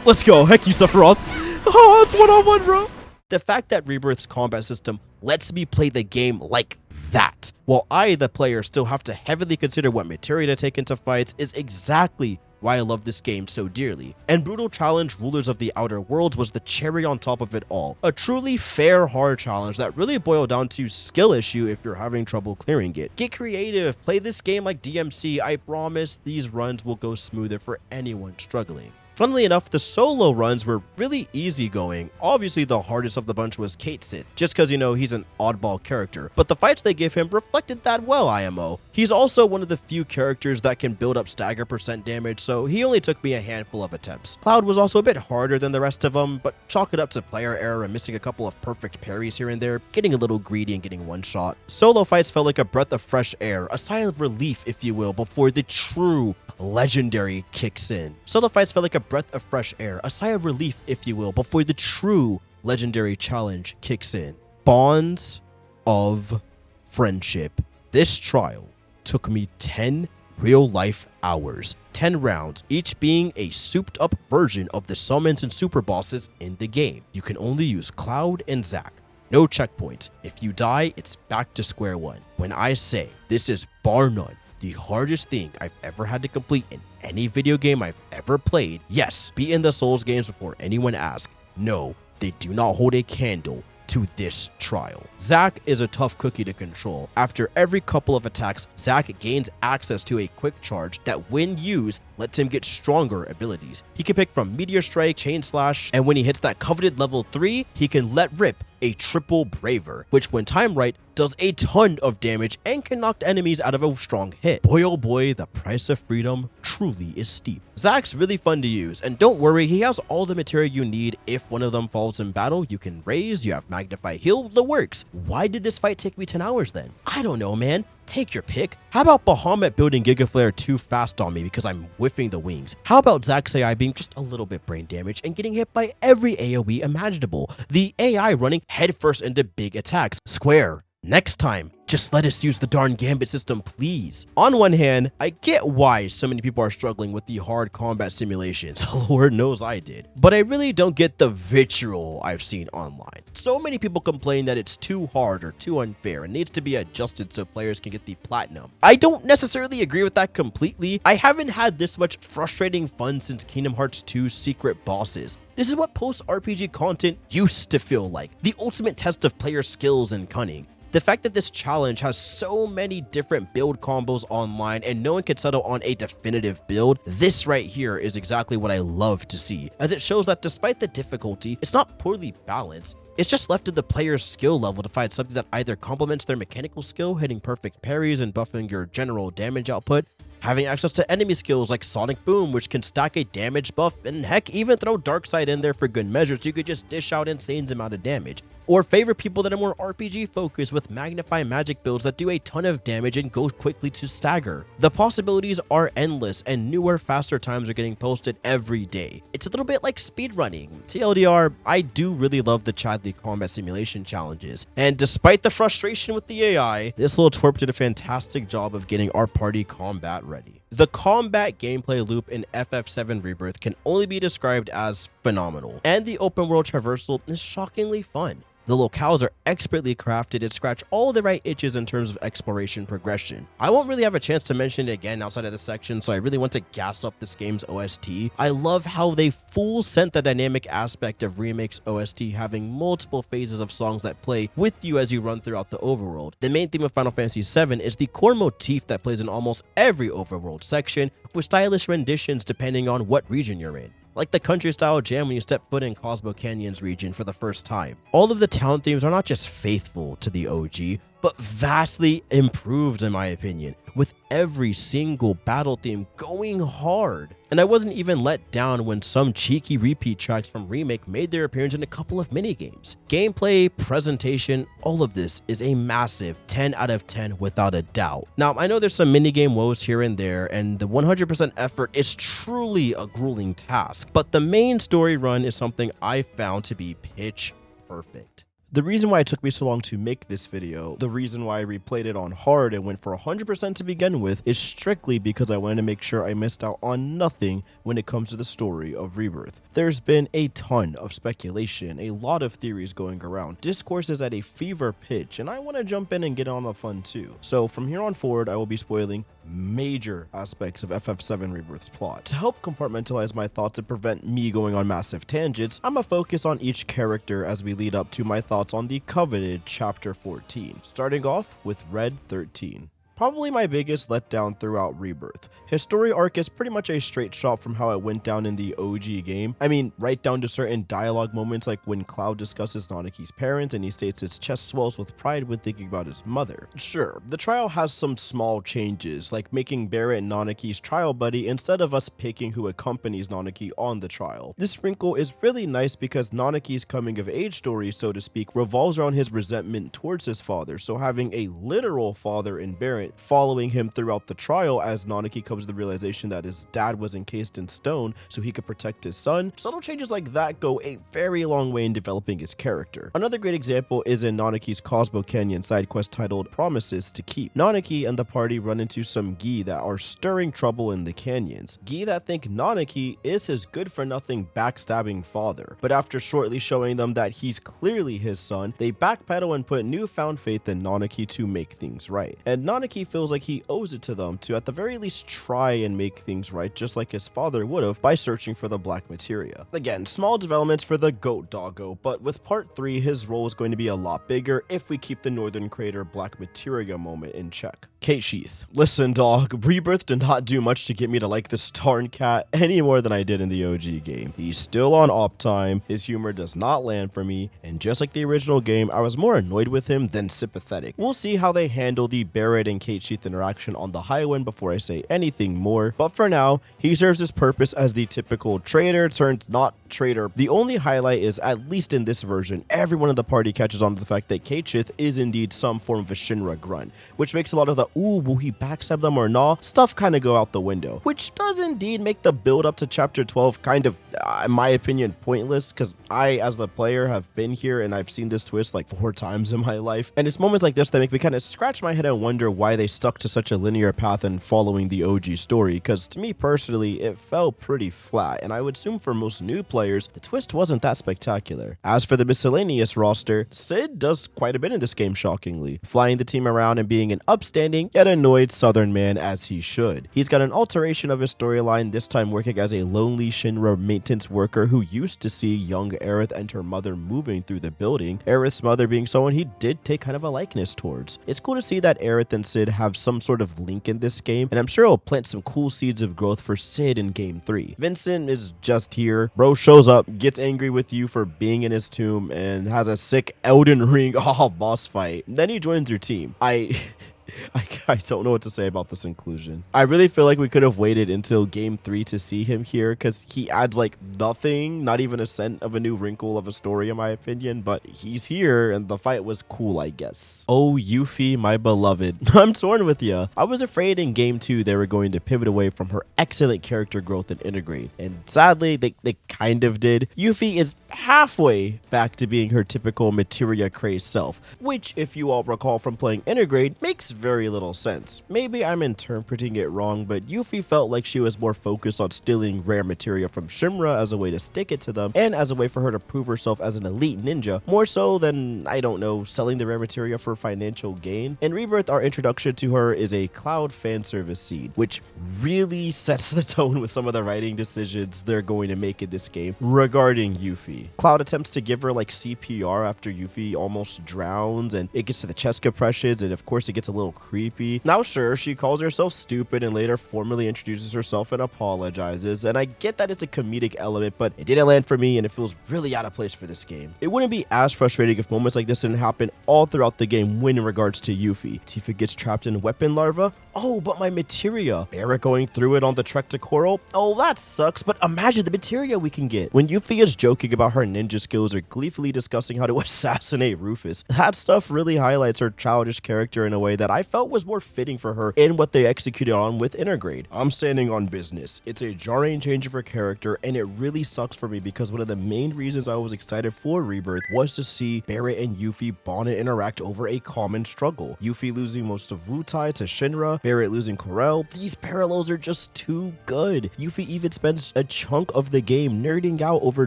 Let's go. Heck you, Sephiroth. Oh, it's one-on-one, bro. The fact that Rebirth's combat system lets me play the game like that, while I, the player, still have to heavily consider what materia to take into fights, is exactly why I love this game so dearly. And Brutal Challenge Rulers of the Outer Worlds was the cherry on top of it all. A truly fair hard challenge that really boiled down to skill issue if you're having trouble clearing it. Get creative, play this game like DMC, I promise these runs will go smoother for anyone struggling. Funnily enough, the solo runs were really easygoing. Obviously, the hardest of the bunch was Kate Sith, just because, you know, he's an oddball character. But the fights they give him reflected that well, IMO. He's also one of the few characters that can build up stagger percent damage, so he only took me a handful of attempts. Cloud was also a bit harder than the rest of them, but chalk it up to player error and missing a couple of perfect parries here and there, getting a little greedy and getting one shot. Solo fights felt like a breath of fresh air, a sigh of relief, if you will, before the true legendary kicks in. Solo fights felt like a breath of fresh air, a sigh of relief, if you will, before the true legendary challenge kicks in. Bonds of Friendship. This trial took me 10 real-life hours, 10 rounds, each being a souped-up version of the summons and super bosses in the game. You can only use Cloud and Zack. No checkpoints. If you die, it's back to square one. When I say this is bar none the hardest thing I've ever had to complete in any video game I've ever played, yes, be in the Souls games before anyone asks, no, they do not hold a candle to this trial. Zack is a tough cookie to control. After every couple of attacks, Zack gains access to a quick charge that when used lets him get stronger abilities. He can pick from Meteor Strike, Chain Slash, and when he hits that coveted level 3, he can let rip a triple Braver, which when timed right does a ton of damage and can knock enemies out of a strong hit. Boy oh boy, the price of freedom truly is steep. Zack's really fun to use, and don't worry, he has all the material you need. If one of them falls in battle, you can raise, you have Magnify, Heal, the works. Why did this fight take me 10 hours then? I don't know, man. Take your pick. How about Bahamut building Giga Flare too fast on me because I'm whiffing the wings? How about Zack's AI being just a little bit brain damaged and getting hit by every AoE imaginable? The AI running headfirst into big attacks. Square. Next time, just let us use the darn Gambit system, please. On one hand, I get why so many people are struggling with the hard combat simulations. Lord knows I did. But I really don't get the vitriol I've seen online. So many people complain that it's too hard or too unfair and needs to be adjusted so players can get the platinum. I don't necessarily agree with that completely. I haven't had this much frustrating fun since Kingdom Hearts 2 Secret Bosses. This is what post-RPG content used to feel like. The ultimate test of player skills and cunning. The fact that this challenge has so many different build combos online and no one can settle on a definitive build, this right here is exactly what I love to see, as it shows that despite the difficulty, it's not poorly balanced. It's just left to the player's skill level to find something that either complements their mechanical skill, hitting perfect parries and buffing your general damage output, having access to enemy skills like Sonic Boom, which can stack a damage buff, and heck, even throw Darkseid in there for good measure so you could just dish out insane amount of damage. Or favor people that are more RPG focused with Magnify magic builds that do a ton of damage and go quickly to stagger. The possibilities are endless and newer, faster times are getting posted every day. It's a little bit like speedrunning. TLDR, I do really love the Chadley combat simulation challenges, and despite the frustration with the AI, this little twerp did a fantastic job of getting our party combat ready. The combat gameplay loop in FF7 Rebirth can only be described as phenomenal, and the open world traversal is shockingly fun. The locales are expertly crafted and scratch all the right itches in terms of exploration progression. I won't really have a chance to mention it again outside of this section, so I really want to gas up this game's OST. I love how they full sent the dynamic aspect of Remake's OST, having multiple phases of songs that play with you as you run throughout the overworld. The main theme of Final Fantasy VII is the core motif that plays in almost every overworld section, with stylish renditions depending on what region you're in, like the country-style jam when you step foot in Cosmo Canyon's region for the first time. All of the town themes are not just faithful to the OG, but vastly improved in my opinion, with every single battle theme going hard. And I wasn't even let down when some cheeky repeat tracks from Remake made their appearance in a couple of minigames. Gameplay, presentation, all of this is a massive 10 out of 10 without a doubt. Now, I know there's some minigame woes here and there, and the 100% effort is truly a grueling task, but the main story run is something I found to be pitch perfect. The reason why it took me so long to make this video, the reason why I replayed it on hard and went for 100% to begin with, is strictly because I wanted to make sure I missed out on nothing when it comes to the story of Rebirth. There's been a ton of speculation, a lot of theories going around. Discourse is at a fever pitch, and I want to jump in and get on the fun too. So from here on forward, I will be spoiling major aspects of FF7 Rebirth's plot. To help compartmentalize my thoughts and prevent me going on massive tangents, I'm gonna focus on each character as we lead up to my thoughts on the coveted Chapter 14, starting off with Red 13. Probably my biggest letdown throughout Rebirth. His story arc is pretty much a straight shot from how it went down in the OG game. I mean, right down to certain dialogue moments like when Cloud discusses Nanaki's parents and he states his chest swells with pride when thinking about his mother. Sure, the trial has some small changes, like making Barret Nanaki's trial buddy instead of us picking who accompanies Nanaki on the trial. This wrinkle is really nice because Nanaki's coming of age story, so to speak, revolves around his resentment towards his father, so having a literal father in Barret point, following him throughout the trial as Nanaki comes to the realization that his dad was encased in stone so he could protect his son. Subtle changes like that go a very long way in developing his character. Another great example is in Nanaki's Cosmo Canyon side quest titled Promises to Keep. Nanaki and the party run into some Gi that are stirring trouble in the canyons. Gi that think Nanaki is his good-for-nothing backstabbing father, but after shortly showing them that he's clearly his son, they backpedal and put newfound faith in Nanaki to make things right. And Nanaki feels like he owes it to them to at the very least try and make things right, just like his father would have by searching for the black materia. Again, small developments for the goat doggo, but with part 3 his role is going to be a lot bigger if we keep the Northern Crater black materia moment in check. Kate Sheath. Listen dog, Rebirth did not do much to get me to like this darn cat any more than I did in the OG game. He's still on op time, his humor does not land for me, and just like the original game, I was more annoyed with him than sympathetic. We'll see how they handle the Barret and Kate Sheath interaction on the Highwind before I say anything more, but for now, he serves his purpose as the typical traitor turned not traitor. The only highlight is, at least in this version, everyone in the party catches on to the fact that Kate Sheath is indeed some form of a Shinra grunt, which makes a lot of the ooh, will he backstab them or not stuff kind of go out the window, which does indeed make the build up to chapter 12 kind of, in my opinion, pointless, because I, as the player, have been here and I've seen this twist like 4 times in my life, and it's moments like this that make me kind of scratch my head and wonder why they stuck to such a linear path in following the OG story, because to me personally, it felt pretty flat, and I would assume for most new players, the twist wasn't that spectacular. As for the miscellaneous roster, Sid does quite a bit in this game, shockingly, flying the team around and being an upstanding yet annoyed southern man as he should. He's got an alteration of his storyline, this time working as a lonely Shinra maintenance worker who used to see young Aerith and her mother moving through the building, Aerith's mother being someone he did take kind of a likeness towards. It's cool to see that Aerith and Sid have some sort of link in this game, and I'm sure it'll plant some cool seeds of growth for Sid in game 3. Vincent is just here. Bro shows up, gets angry with you for being in his tomb, and has a sick Elden Ring boss fight. Then he joins your team. I don't know what to say about this inclusion. I really feel like we could have waited until game 3 to see him here, because he adds like nothing, not even a cent of a new wrinkle of a story in my opinion, but he's here and the fight was cool, I guess. Oh, Yuffie, my beloved. I'm torn with ya. I was afraid in game 2 they were going to pivot away from her excellent character growth and integrate, and sadly they kind of did. Yuffie is halfway back to being her typical materia crazed self, which if you all recall from playing Integrate makes very little sense. Maybe I'm interpreting it wrong, but Yuffie felt like she was more focused on stealing rare materia from Shinra as a way to stick it to them, and as a way for her to prove herself as an elite ninja, more so than, I don't know, selling the rare materia for financial gain. In Rebirth, our introduction to her is a Cloud fan service seed, which really sets the tone with some of the writing decisions they're going to make in this game regarding Yuffie. Cloud attempts to give her like CPR after Yuffie almost drowns, and it gets to the chest compressions, and of course it gets a little creepy. Now sure, she calls herself stupid and later formally introduces herself and apologizes, and I get that it's a comedic element, but it didn't land for me and it feels really out of place for this game. It wouldn't be as frustrating if moments like this didn't happen all throughout the game when in regards to Yuffie. Tifa gets trapped in weapon larva. Oh, but my materia. Barret going through it on the trek to Coral. Oh, that sucks, but imagine the materia we can get. When Yuffie is joking about her ninja skills or gleefully discussing how to assassinate Rufus, that stuff really highlights her childish character in a way that I felt was more fitting for her in what they executed on with Intergrade. I'm standing on business. It's a jarring change of her character, and it really sucks for me because one of the main reasons I was excited for Rebirth was to see Barret and Yuffie bond and interact over a common struggle. Yuffie losing most of Wutai to Shinra, Barret losing Corel. These parallels are just too good. Yuffie even spends a chunk of the game nerding out over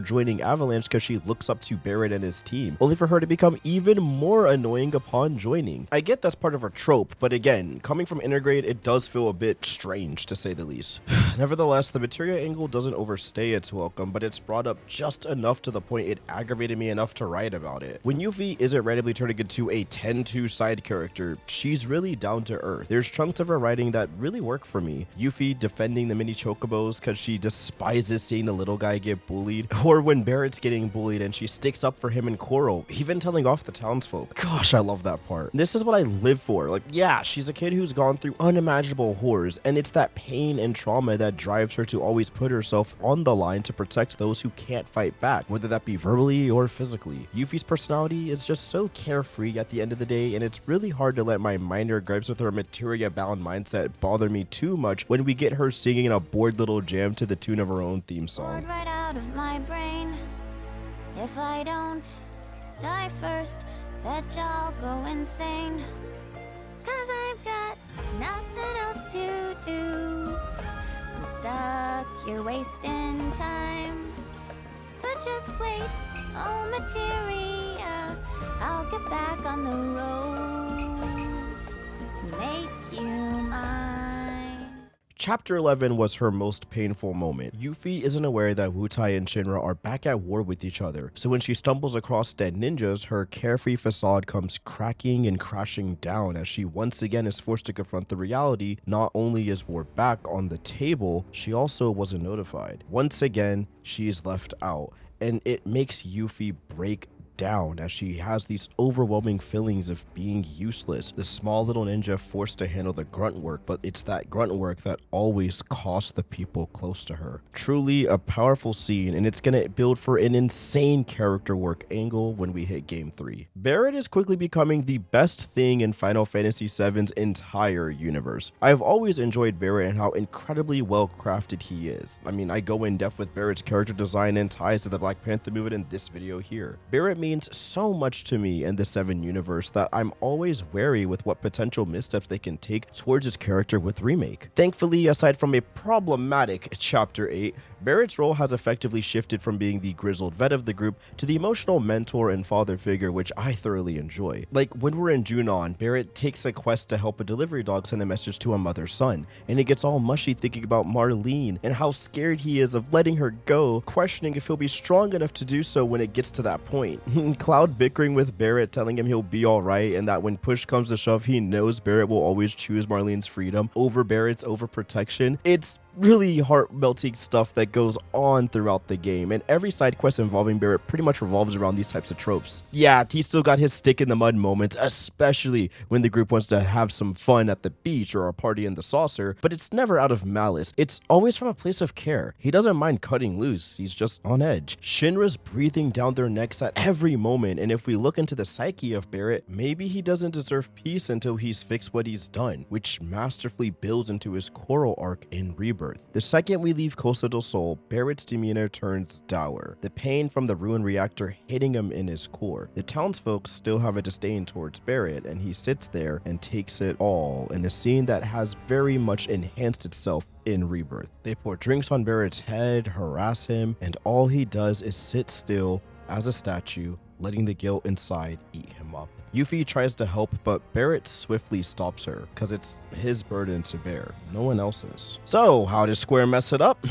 joining Avalanche because she looks up to Barret and his team, only for her to become even more annoying upon joining. I get that's part of her trope, but again, coming from Intergrade, it does feel a bit strange to say the least. Nevertheless, the materia angle doesn't overstay its welcome, but it's brought up just enough to the point it aggravated me enough to write about it. When Yuffie isn't randomly turning into a 10-2 side character, she's really down to earth. There's chunks of her writing that really work for me. Yuffie defending the mini chocobos because she despises seeing the little guy get bullied, or when Barret's getting bullied and she sticks up for him and Coral, even telling off the townsfolk. Gosh, I love that part. This is what I live for. Like, Yeah, she's a kid who's gone through unimaginable horrors, and it's that pain and trauma that drives her to always put herself on the line to protect those who can't fight back, whether that be verbally or physically. Yuffie's personality is just so carefree at the end of the day, and it's really hard to let my minor gripes with her materia-bound mindset bother me too much when we get her singing a bored little jam to the tune of her own theme song. Right out of my brain. If I don't die first, bet y'all go insane. 'Cause I've got nothing else to do. I'm stuck here wasting time. But just wait, oh materia, I'll get back on the road. Make you mine. Chapter 11 was her most painful moment. Yuffie isn't aware that Wutai and Shinra are back at war with each other, so when she stumbles across dead ninjas, her carefree facade comes cracking and crashing down as she once again is forced to confront the reality. Not only is war back on the table, she also wasn't notified. Once again, she is left out, and it makes Yuffie break down as she has these overwhelming feelings of being useless. The small little ninja forced to handle the grunt work, but it's that grunt work that always costs the people close to her. Truly a powerful scene, and it's gonna build for an insane character work angle when we hit game 3. Barret is quickly becoming the best thing in Final Fantasy VII's entire universe. I've always enjoyed Barret and how incredibly well crafted he is. I mean, I go in depth with Barret's character design and ties to the Black Panther movement in this video here. Barret means so much to me in the 7 universe that I'm always wary with what potential missteps they can take towards his character with Remake. Thankfully, aside from a problematic Chapter 8, Barret's role has effectively shifted from being the grizzled vet of the group to the emotional mentor and father figure, which I thoroughly enjoy. Like when we're in Junon, Barret takes a quest to help a delivery dog send a message to a mother's son, and he gets all mushy thinking about Marlene and how scared he is of letting her go, questioning if he'll be strong enough to do so when it gets to that point. Cloud bickering with Barret, telling him he'll be alright and that when push comes to shove, he knows Barret will always choose Marlene's freedom over Barret's overprotection. It's really heart-melting stuff that goes on throughout the game, and every side quest involving Barret pretty much revolves around these types of tropes. Yeah, he still got his stick in the mud moments, especially when the group wants to have some fun at the beach or a party in the saucer, but it's never out of malice. It's always from a place of care. He doesn't mind cutting loose, he's just on edge. Shinra's breathing down their necks at every moment, and if we look into the psyche of Barret, maybe he doesn't deserve peace until he's fixed what he's done, which masterfully builds into his Coral arc in Rebirth. The second we leave Costa del Sol, Barret's demeanor turns dour, the pain from the ruined reactor hitting him in his core. The townsfolk still have a disdain towards Barret, and he sits there and takes it all in a scene that has very much enhanced itself in Rebirth. They pour drinks on Barret's head, harass him, and all he does is sit still as a statue, letting the guilt inside eat him up. Yuffie tries to help, but Barret swiftly stops her, because it's his burden to bear, no one else's. So, how does Square mess it up?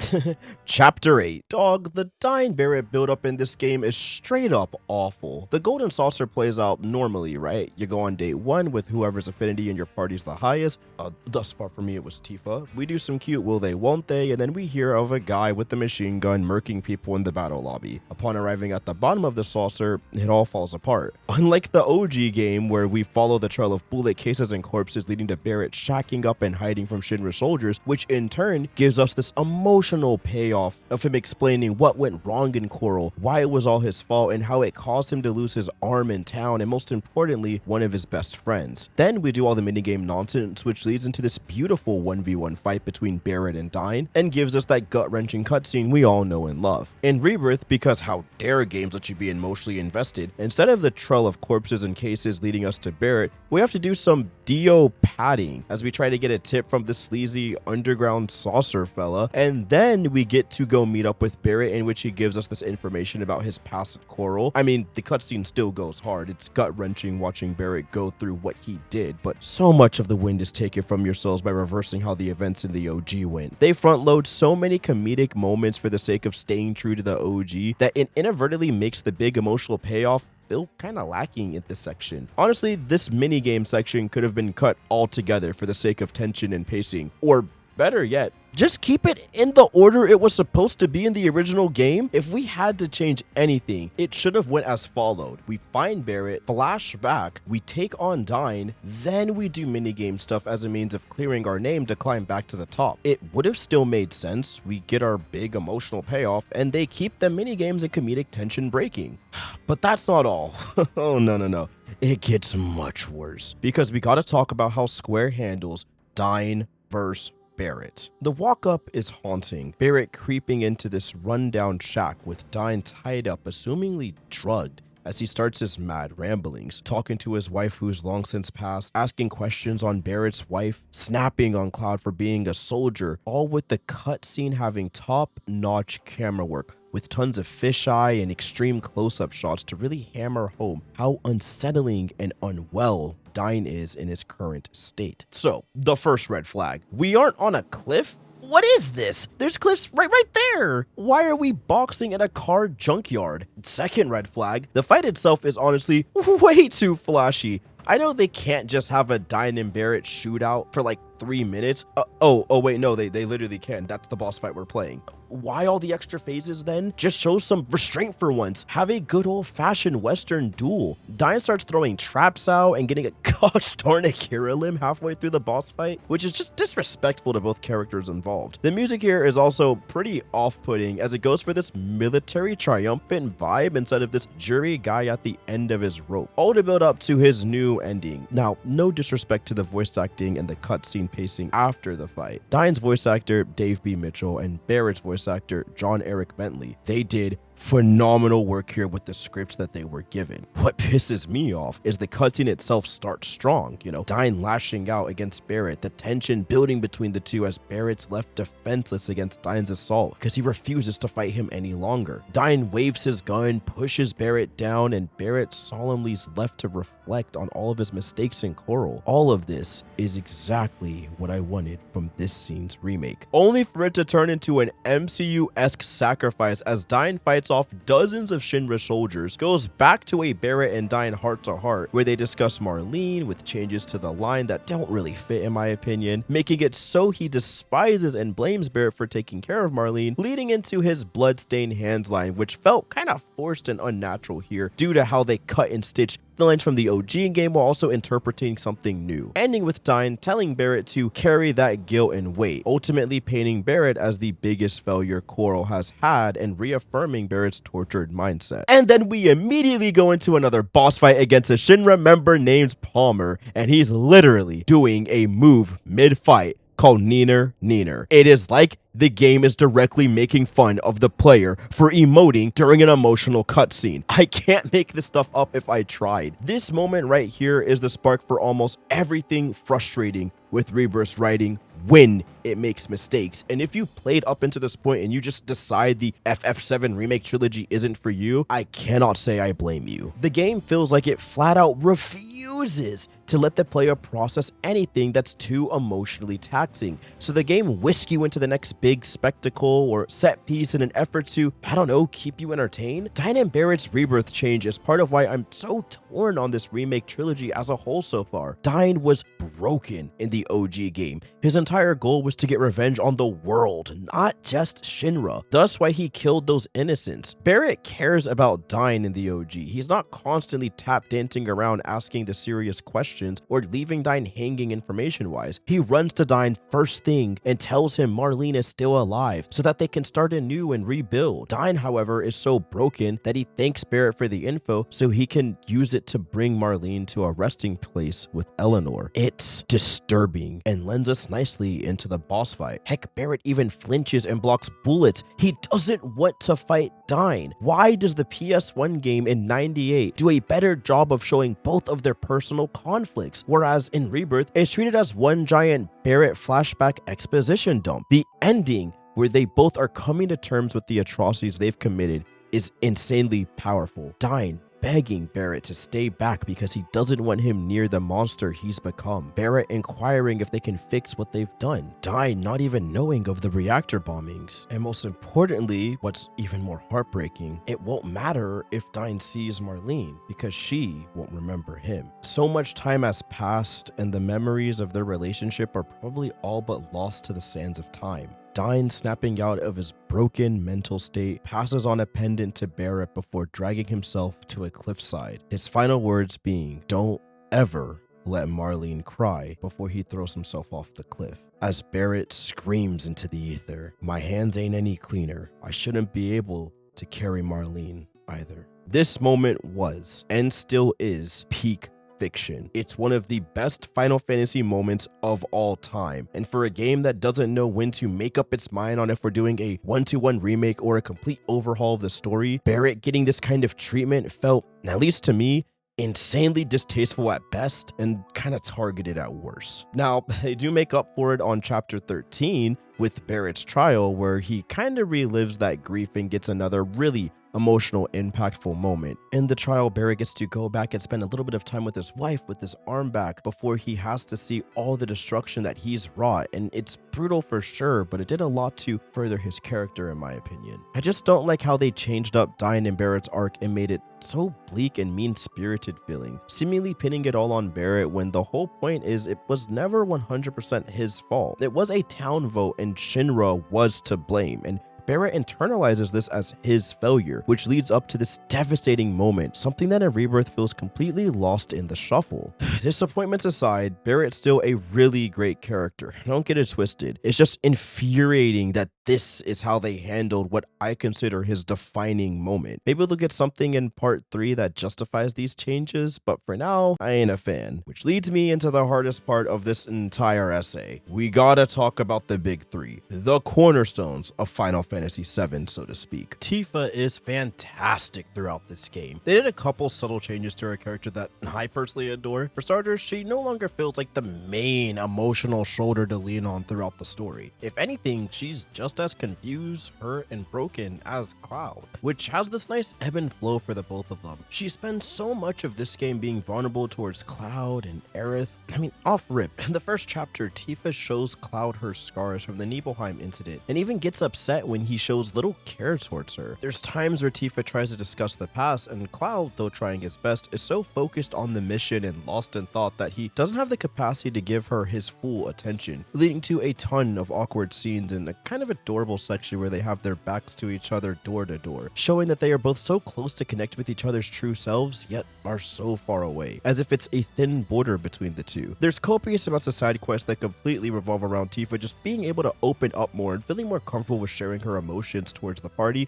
Chapter 8. Dog, the dying Barret build-up in this game is straight up awful. The Golden Saucer plays out normally, right? You go on day 1 with whoever's affinity in your party's the highest. Thus far for me it was Tifa. We do some cute will they won't they, and then we hear of a guy with a machine gun murking people in the battle lobby. Upon arriving at the bottom of the saucer, it all falls apart. Unlike the OG game where we follow the trail of bullet cases and corpses leading to Barret shacking up and hiding from Shinra soldiers, which in turn gives us this emotional payoff of him explaining what went wrong in Coral, why it was all his fault, and how it caused him to lose his arm in town, and most importantly, one of his best friends. Then we do all the minigame nonsense, which leads into this beautiful 1v1 fight between Barret and Dyne, and gives us that gut-wrenching cutscene we all know and love. In Rebirth, because how dare games let you be emotionally invested, instead of the trail of corpses and cases leading us to Barret, we have to do some Dio padding as we try to get a tip from the sleazy underground saucer fella, and then we get to go meet up with Barret, in which he gives us this information about his past at Coral. I mean, the cutscene still goes hard. It's gut-wrenching watching Barret go through what he did, but so much of the wind is taken from yourselves by reversing how the events in the OG went. They front-load so many comedic moments for the sake of staying true to the OG that it inadvertently makes the big emotional payoff feel kind of lacking in this section. Honestly, this minigame section could have been cut altogether for the sake of tension and pacing, or better yet, Just keep it in the order it was supposed to be in the original game. If we had to change anything, it should have went as followed. We find Barret, flash back, we take on Dyne, then we do minigame stuff as a means of clearing our name to climb back to the top. It would have still made sense. We get our big emotional payoff, and they keep the minigames and comedic tension breaking. But that's not all. Oh, no. It gets much worse, because we gotta talk about how Square handles Dyne versus Barret. The walk-up is haunting. Barret creeping into this rundown shack with Dyne tied up, assumingly drugged, as he starts his mad ramblings, talking to his wife who's long since passed, asking questions on Barret's wife, snapping on Cloud for being a soldier, all with the cutscene having top-notch camera work, with tons of fisheye and extreme close-up shots to really hammer home how unsettling and unwell Dyne is in his current state. So, the first red flag. We aren't on a cliff. What is this? There's cliffs right there. Why are we boxing at a car junkyard? Second red flag. The fight itself is honestly way too flashy. I know they can't just have a Dyne and Barret shootout for like 3 minutes. Oh wait, no, they literally can. That's the boss fight we're playing. Why all the extra phases then? Just show some restraint for once. Have a good old-fashioned Western duel. Dyne starts throwing traps out and getting a gosh darn Akira limb halfway through the boss fight, which is just disrespectful to both characters involved. The music here is also pretty off-putting, as it goes for this military triumphant vibe instead of this jury guy at the end of his rope, all to build up to his new ending. Now, no disrespect to the voice acting and the cutscene pacing after the fight. Dyne's voice actor, Dave B. Mitchell, and Barret's voice actor, John Eric Bentley, they did phenomenal work here with the scripts that they were given. What pisses me off is the cutscene itself starts strong, Dyne lashing out against Barret, the tension building between the two as Barret's left defenseless against Dyne's assault because he refuses to fight him any longer. Dyne waves his gun, pushes Barret down, and Barret solemnly is left to reflect on all of his mistakes in Coral. All of this is exactly what I wanted from this scene's remake, only for it to turn into an MCU-esque sacrifice as Dyne fights off dozens of Shinra soldiers, goes back to a Barret and Dyne heart-to-heart where they discuss Marlene with changes to the line that don't really fit in my opinion, making it so he despises and blames Barret for taking care of Marlene, leading into his bloodstained hands line, which felt kind of forced and unnatural here due to how they cut and stitch the lines from the OG game while also interpreting something new, ending with Dyne telling Barret to carry that guilt and weight, ultimately painting Barret as the biggest failure Coral has had and reaffirming Barret's tortured mindset. And then we immediately go into another boss fight against a Shinra member named Palmer, and he's literally doing a move mid-fight called Neener Neener. It is like the game is directly making fun of the player for emoting during an emotional cutscene. I can't make this stuff up if I tried. This moment right here is the spark for almost everything frustrating with Rebirth's writing when it makes mistakes. And if you played up into this point and you just decide the FF7 remake trilogy isn't for you, I cannot say I blame you. The game feels like it flat out refuses to let the player process anything that's too emotionally taxing. So the game whisks you into the next big spectacle or set piece in an effort to, I don't know, keep you entertained. Dyne and Barret's Rebirth change is part of why I'm so torn on this remake trilogy as a whole so far. Dyne was broken in the OG game. His entire goal was to get revenge on the world, not just Shinra. Thus why he killed those innocents. Barret cares about Dyne in the OG. He's not constantly tap dancing around asking the serious questions or leaving Dyne hanging information-wise. He runs to Dyne first thing and tells him Marlene is still alive so that they can start anew and rebuild. Dyne, however, is so broken that he thanks Barret for the info so he can use it to bring Marlene to a resting place with Eleanor. It's disturbing and lends us nicely into the boss fight. Heck, Barret even flinches and blocks bullets. He doesn't want to fight Dyne. Why does the PS1 game in '98 do a better job of showing both of their personal conflicts, whereas in Rebirth, it's treated as one giant Barret flashback exposition dump? The ending, where they both are coming to terms with the atrocities they've committed, is insanely powerful. Dyne begging Barret to stay back because he doesn't want him near the monster he's become. Barret inquiring if they can fix what they've done. Dyne not even knowing of the reactor bombings. And most importantly, what's even more heartbreaking, it won't matter if Dyne sees Marlene because she won't remember him. So much time has passed and the memories of their relationship are probably all but lost to the sands of time. Dine, snapping out of his broken mental state, passes on a pendant to Barret before dragging himself to a cliffside. His final words being, "Don't ever let Marlene cry," before he throws himself off the cliff. As Barret screams into the ether, "My hands ain't any cleaner. I shouldn't be able to carry Marlene either." This moment was, and still is, peak fiction. It's one of the best Final Fantasy moments of all time, and for a game that doesn't know when to make up its mind on if we're doing a one-to-one remake or a complete overhaul of the story, Barret getting this kind of treatment felt, at least to me, insanely distasteful at best and kind of targeted at worst. Now, they do make up for it on chapter 13 with Barret's trial, where he kind of relives that grief and gets another really emotional, impactful moment. In the trial, Barret gets to go back and spend a little bit of time with his wife with his arm back before he has to see all the destruction that he's wrought, and it's brutal for sure, but it did a lot to further his character in my opinion. I just don't like how they changed up Dine and Barret's arc and made it so bleak and mean-spirited feeling, seemingly pinning it all on Barret when the whole point is it was never 100% his fault. It was a town vote and Shinra was to blame, and Barret internalizes this as his failure, which leads up to this devastating moment, something that in Rebirth feels completely lost in the shuffle. Disappointments aside, Barret's still a really great character. Don't get it twisted. It's just infuriating that this is how they handled what I consider his defining moment. Maybe they'll get something in part 3 that justifies these changes, but for now, I ain't a fan. Which leads me into the hardest part of this entire essay. We gotta talk about the big 3, the cornerstones of Final Fantasy VII, so to speak. Tifa is fantastic throughout this game. They did a couple subtle changes to her character that I personally adore. For starters, she no longer feels like the main emotional shoulder to lean on throughout the story. If anything, she's just as confused, hurt, and broken as Cloud, which has this nice ebb and flow for the both of them. She spends so much of this game being vulnerable towards Cloud and Aerith. I mean, off rip, in the first chapter, Tifa shows Cloud her scars from the Nibelheim incident, and even gets upset when he shows little care towards her. There's times where Tifa tries to discuss the past, and Cloud, though trying his best, is so focused on the mission and lost in thought that he doesn't have the capacity to give her his full attention, leading to a ton of awkward scenes in a kind of adorable section where they have their backs to each other door to door, showing that they are both so close to connect with each other's true selves, yet are so far away, as if it's a thin border between the two. There's copious amounts of side quests that completely revolve around Tifa just being able to open up more and feeling more comfortable with sharing her emotions towards the party,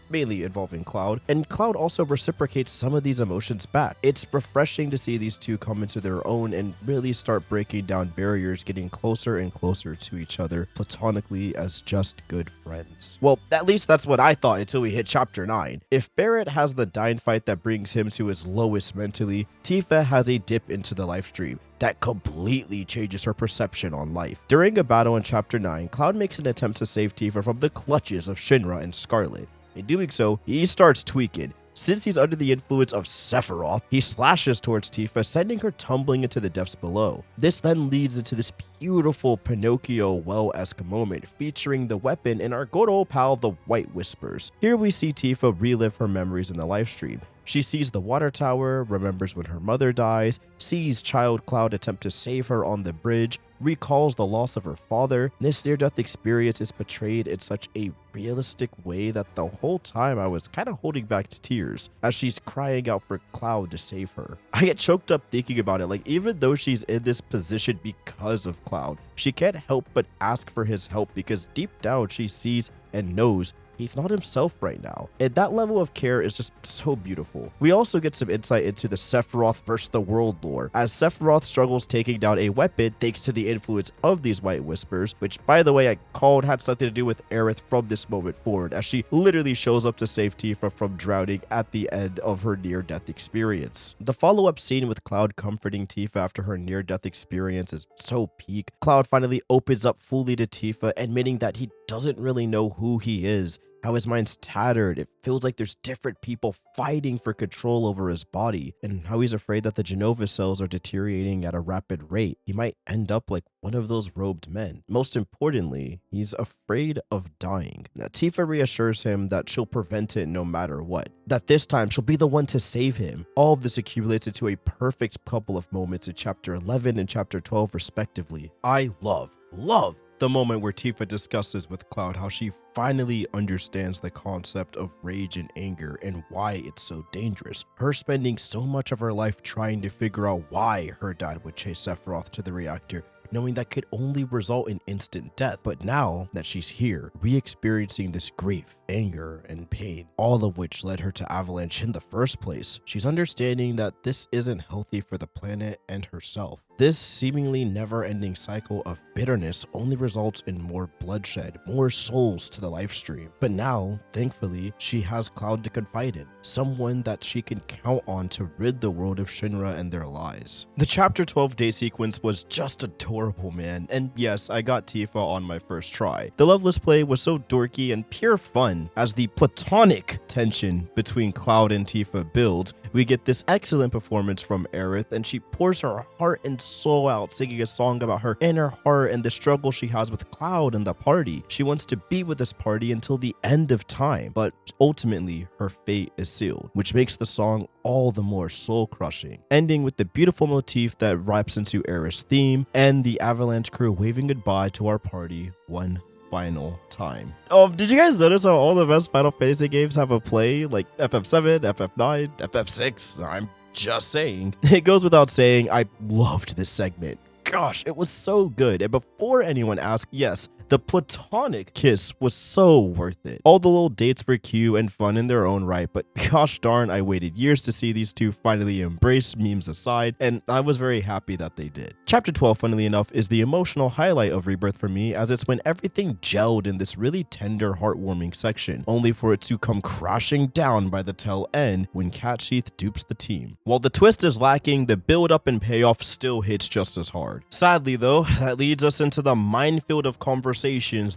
mainly involving Cloud, and Cloud also reciprocates some of these emotions back. It's refreshing to see these two come into their own and really start breaking down barriers, getting closer and closer to each other platonically as just good friends. Well, at least that's what I thought until we hit chapter 9. If Barret has the Dine fight that brings him to his lowest mentally, Tifa has a dip into the life stream that completely changes her perception on life. During a battle in chapter 9, Cloud makes an attempt to save Tifa from the clutches of Shinra and Scarlet. In doing so, he starts tweaking. Since he's under the influence of Sephiroth, he slashes towards Tifa, sending her tumbling into the depths below. This then leads into this beautiful Pinocchio well-esque moment featuring the weapon and our good old pal, the White Whispers. Here we see Tifa relive her memories in the livestream. She sees the water tower, remembers when her mother dies, sees Child Cloud attempt to save her on the bridge, recalls the loss of her father. This near-death experience is portrayed in such a realistic way that the whole time I was kind of holding back tears as she's crying out for Cloud to save her. I get choked up thinking about it, like even though she's in this position because of Cloud, she can't help but ask for his help because deep down she sees and knows he's not himself right now. And that level of care is just so beautiful. We also get some insight into the Sephiroth versus the world lore, as Sephiroth struggles taking down a weapon thanks to the influence of these White Whispers, which by the way I called had something to do with Aerith from this moment forward, as she literally shows up to save Tifa from drowning at the end of her near-death experience. The follow-up scene with Cloud comforting Tifa after her near-death experience is so peak. Cloud finally opens up fully to Tifa, admitting that he doesn't really know who he is, how his mind's tattered, it feels like there's different people fighting for control over his body, and how he's afraid that the Genova cells are deteriorating at a rapid rate. He might end up like one of those robed men. Most importantly, he's afraid of dying. Now, Tifa reassures him that she'll prevent it no matter what, that this time she'll be the one to save him. All of this accumulates into a perfect couple of moments in chapter 11 and chapter 12 respectively. I love The moment where Tifa discusses with Cloud how she finally understands the concept of rage and anger and why it's so dangerous. Her spending so much of her life trying to figure out why her dad would chase Sephiroth to the reactor, knowing that could only result in instant death. But now that she's here, re-experiencing this grief, anger, and pain, all of which led her to Avalanche in the first place, she's understanding that this isn't healthy for the planet and herself. This seemingly never-ending cycle of bitterness only results in more bloodshed, more souls to the lifestream. But now, thankfully, she has Cloud to confide in, someone that she can count on to rid the world of Shinra and their lies. The Chapter 12 day sequence was just adorable, man, and yes, I got Tifa on my first try. The Loveless play was so dorky and pure fun. As the platonic tension between Cloud and Tifa builds, we get this excellent performance from Aerith, and she pours her heart and soul out, singing a song about her inner heart and the struggle she has with Cloud and the party. She wants to be with this party until the end of time, but ultimately her fate is sealed, which makes the song all the more soul-crushing, ending with the beautiful motif that wraps into Aerith's theme and the Avalanche crew waving goodbye to our party one final time. Did you guys notice how all the best Final Fantasy games have a play, like FF7, FF9, FF6? I'm just saying. It goes without saying, I loved this segment. Gosh, it was so good. And before anyone asks, yes, the platonic kiss was so worth it. All the little dates were cute and fun in their own right, but gosh darn, I waited years to see these two finally embrace, memes aside, and I was very happy that they did. Chapter 12, funnily enough, is the emotional highlight of Rebirth for me, as it's when everything gelled in this really tender, heartwarming section, only for it to come crashing down by the tail end when Cat Sheath dupes the team. While the twist is lacking, the build-up and payoff still hits just as hard. Sadly though, that leads us into the minefield of conversations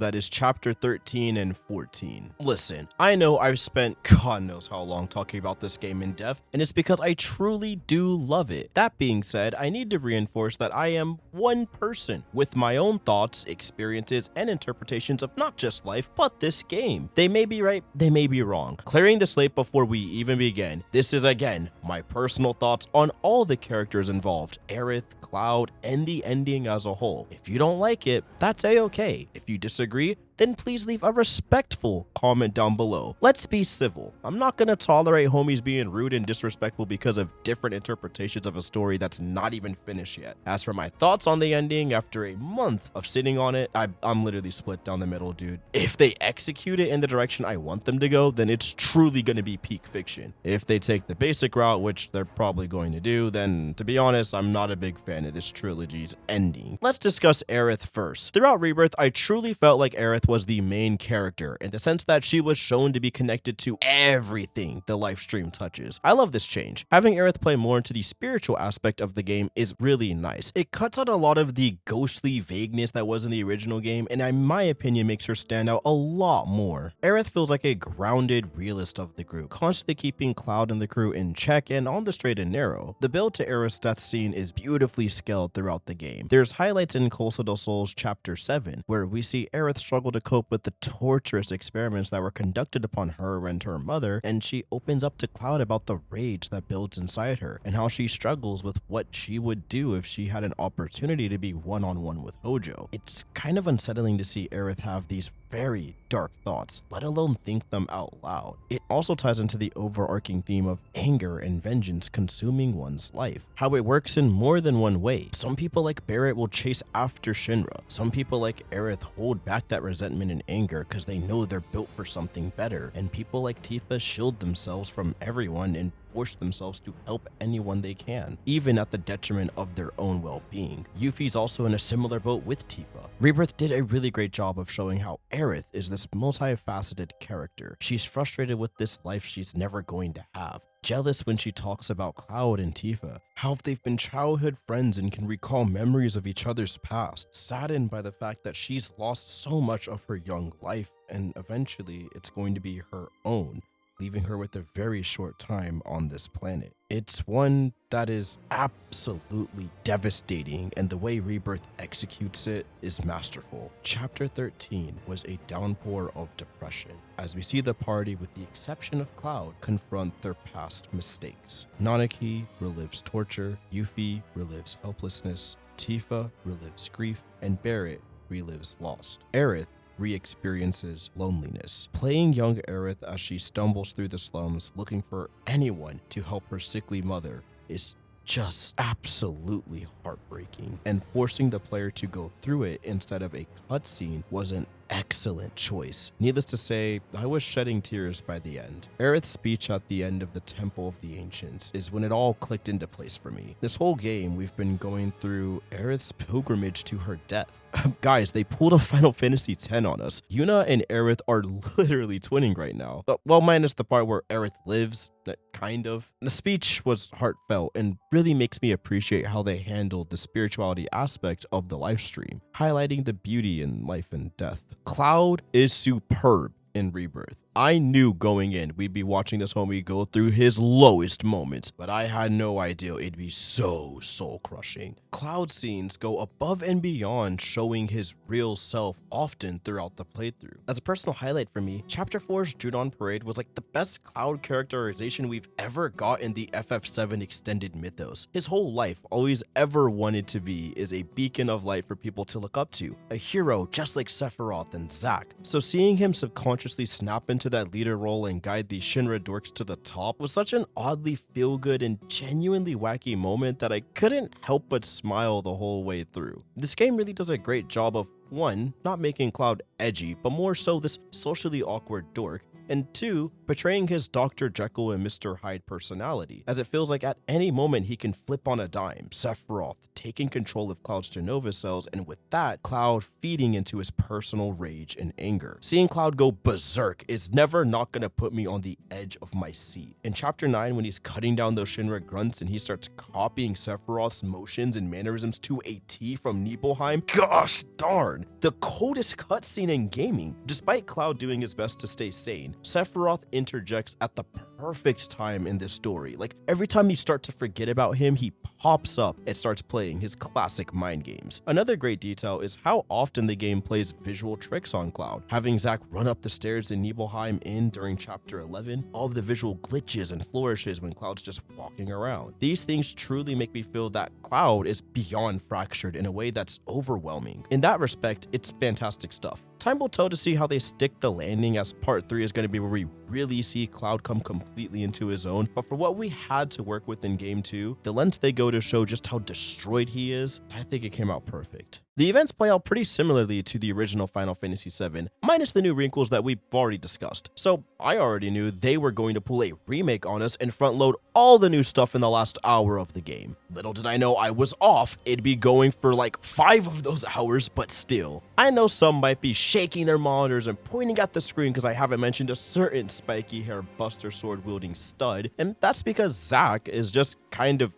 that is chapter 13 and 14. Listen, I know I've spent God knows how long talking about this game in depth, and it's because I truly do love it. That being said, I need to reinforce that I am one person with my own thoughts, experiences, and interpretations of not just life, but this game. They may be right, they may be wrong. Clearing the slate before we even begin, this is again my personal thoughts on all the characters involved, Aerith, Cloud, and the ending as a whole. If you don't like it, that's a-okay. If you disagree, then please leave a respectful comment down below. Let's be civil. I'm not gonna tolerate homies being rude and disrespectful because of different interpretations of a story that's not even finished yet. As for my thoughts on the ending, after a month of sitting on it, I'm literally split down the middle, dude. If they execute it in the direction I want them to go, then it's truly gonna be peak fiction. If they take the basic route, which they're probably going to do, then to be honest, I'm not a big fan of this trilogy's ending. Let's discuss Aerith first. Throughout Rebirth, I truly felt like Aerith was the main character in the sense that she was shown to be connected to everything the live stream touches. I love this change. Having Aerith play more into the spiritual aspect of the game is really nice. It cuts out a lot of the ghostly vagueness that was in the original game, and in my opinion makes her stand out a lot more. Aerith feels like a grounded realist of the group, constantly keeping Cloud and the crew in check and on the straight and narrow. The build to Aerith's death scene is beautifully scaled throughout the game. There's highlights in Coastal del Sol's Chapter 7, where we see Aerith struggle to cope with the torturous experiments that were conducted upon her and her mother, and she opens up to Cloud about the rage that builds inside her and how she struggles with what she would do if she had an opportunity to be one-on-one with Hojo. It's kind of unsettling to see Aerith have these very dark thoughts, let alone think them out loud. It also ties into the overarching theme of anger and vengeance consuming one's life, how it works in more than one way. Some people like Barret will chase after Shinra. Some people like Aerith hold back that resentment and anger because they know they're built for something better, and people like Tifa shield themselves from everyone and force themselves to help anyone they can, even at the detriment of their own well-being. Yuffie's also in a similar boat with Tifa. Rebirth did a really great job of showing how Aerith is this multifaceted character. She's frustrated with this life she's never going to have, jealous when she talks about Cloud and Tifa, how they've been childhood friends and can recall memories of each other's past, saddened by the fact that she's lost so much of her young life and eventually it's going to be her own, leaving her with a very short time on this planet. It's one that is absolutely devastating, and the way Rebirth executes it is masterful. Chapter 13 was a downpour of depression, as we see the party, with the exception of Cloud, confront their past mistakes. Nanaki relives torture, Yuffie relives helplessness, Tifa relives grief, and Barret relives Lost. Aerith re-experiences loneliness. Playing young Aerith as she stumbles through the slums looking for anyone to help her sickly mother is just absolutely heartbreaking, and forcing the player to go through it instead of a cutscene was an excellent choice. Needless to say, I was shedding tears by the end. Aerith's speech at the end of the Temple of the Ancients is when it all clicked into place for me. This whole game, we've been going through Aerith's pilgrimage to her death. Guys, they pulled a Final Fantasy X on us. Yuna and Aerith are literally twinning right now. Well, minus the part where Aerith lives, kind of. The speech was heartfelt and really makes me appreciate how they handled the spirituality aspect of the live stream, highlighting the beauty in life and death. Cloud is superb in Rebirth. I knew going in we'd be watching this homie go through his lowest moments, but I had no idea it'd be so soul-crushing. Cloud scenes go above and beyond showing his real self often throughout the playthrough. As a personal highlight for me, Chapter 4's Junon Parade was like the best Cloud characterization we've ever got in the FF7 extended mythos. His whole life, all he's ever wanted to be is a beacon of light for people to look up to, a hero just like Sephiroth and Zack. So seeing him subconsciously snap into that leader role and guide the Shinra dorks to the top was such an oddly feel-good and genuinely wacky moment that I couldn't help but smile the whole way through. This game really does a great job of, 1, not making Cloud edgy, but more so this socially awkward dork, and 2, portraying his Dr. Jekyll and Mr. Hyde personality, as it feels like at any moment he can flip on a dime, Sephiroth taking control of Cloud's Genova cells, and with that, Cloud feeding into his personal rage and anger. Seeing Cloud go berserk is never not gonna put me on the edge of my seat. In Chapter 9, when he's cutting down those Shinra grunts and he starts copying Sephiroth's motions and mannerisms to a T from Nibelheim, gosh darn, the coldest cutscene in gaming. Despite Cloud doing his best to stay sane, Sephiroth interjects at the perfect time in this story. Like, every time you start to forget about him, he pops up and starts playing his classic mind games. Another great detail is how often the game plays visual tricks on Cloud. Having Zack run up the stairs in Nibelheim Inn during Chapter 11, all of the visual glitches and flourishes when Cloud's just walking around. These things truly make me feel that Cloud is beyond fractured in a way that's overwhelming. In that respect, it's fantastic stuff. Time will tell to see how they stick the landing, as Part 3 is going to be where we really see Cloud come completely into his own, but for what we had to work with in Game 2, the lengths they go to show just how destroyed he is, I think it came out perfect. The events play out pretty similarly to the original Final Fantasy VII, minus the new wrinkles that we've already discussed. So I already knew they were going to pull a remake on us and front load all the new stuff in the last hour of the game. Little did I know I was off. It'd be going for like 5 of those hours, but still. I know some might be shaking their monitors and pointing at the screen because I haven't mentioned a certain spiky hair buster sword wielding stud, and that's because Zack is just kind of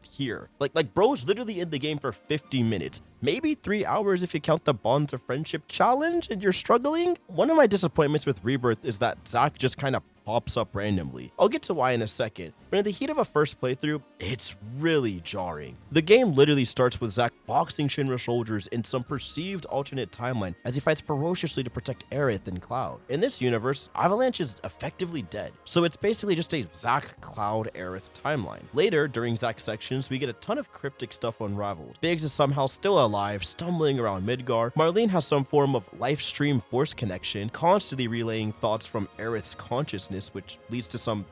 here. Like bro's literally in the game for 50 minutes, maybe 3 hours if you count the Bonds of Friendship challenge, and you're struggling? One of my disappointments with Rebirth is that Zack just kind of pops up randomly. I'll get to why in a second, but in the heat of a first playthrough, it's really jarring. The game literally starts with Zack boxing Shinra soldiers in some perceived alternate timeline as he fights ferociously to protect Aerith and Cloud. In this universe, Avalanche is effectively dead, so it's basically just a Zack, Cloud, Aerith timeline. Later, during Zack's sections, we get a ton of cryptic stuff unraveled. Biggs is somehow still alive, stumbling around Midgar. Marlene has some form of live stream force connection, constantly relaying thoughts from Aerith's consciousness, which leads to some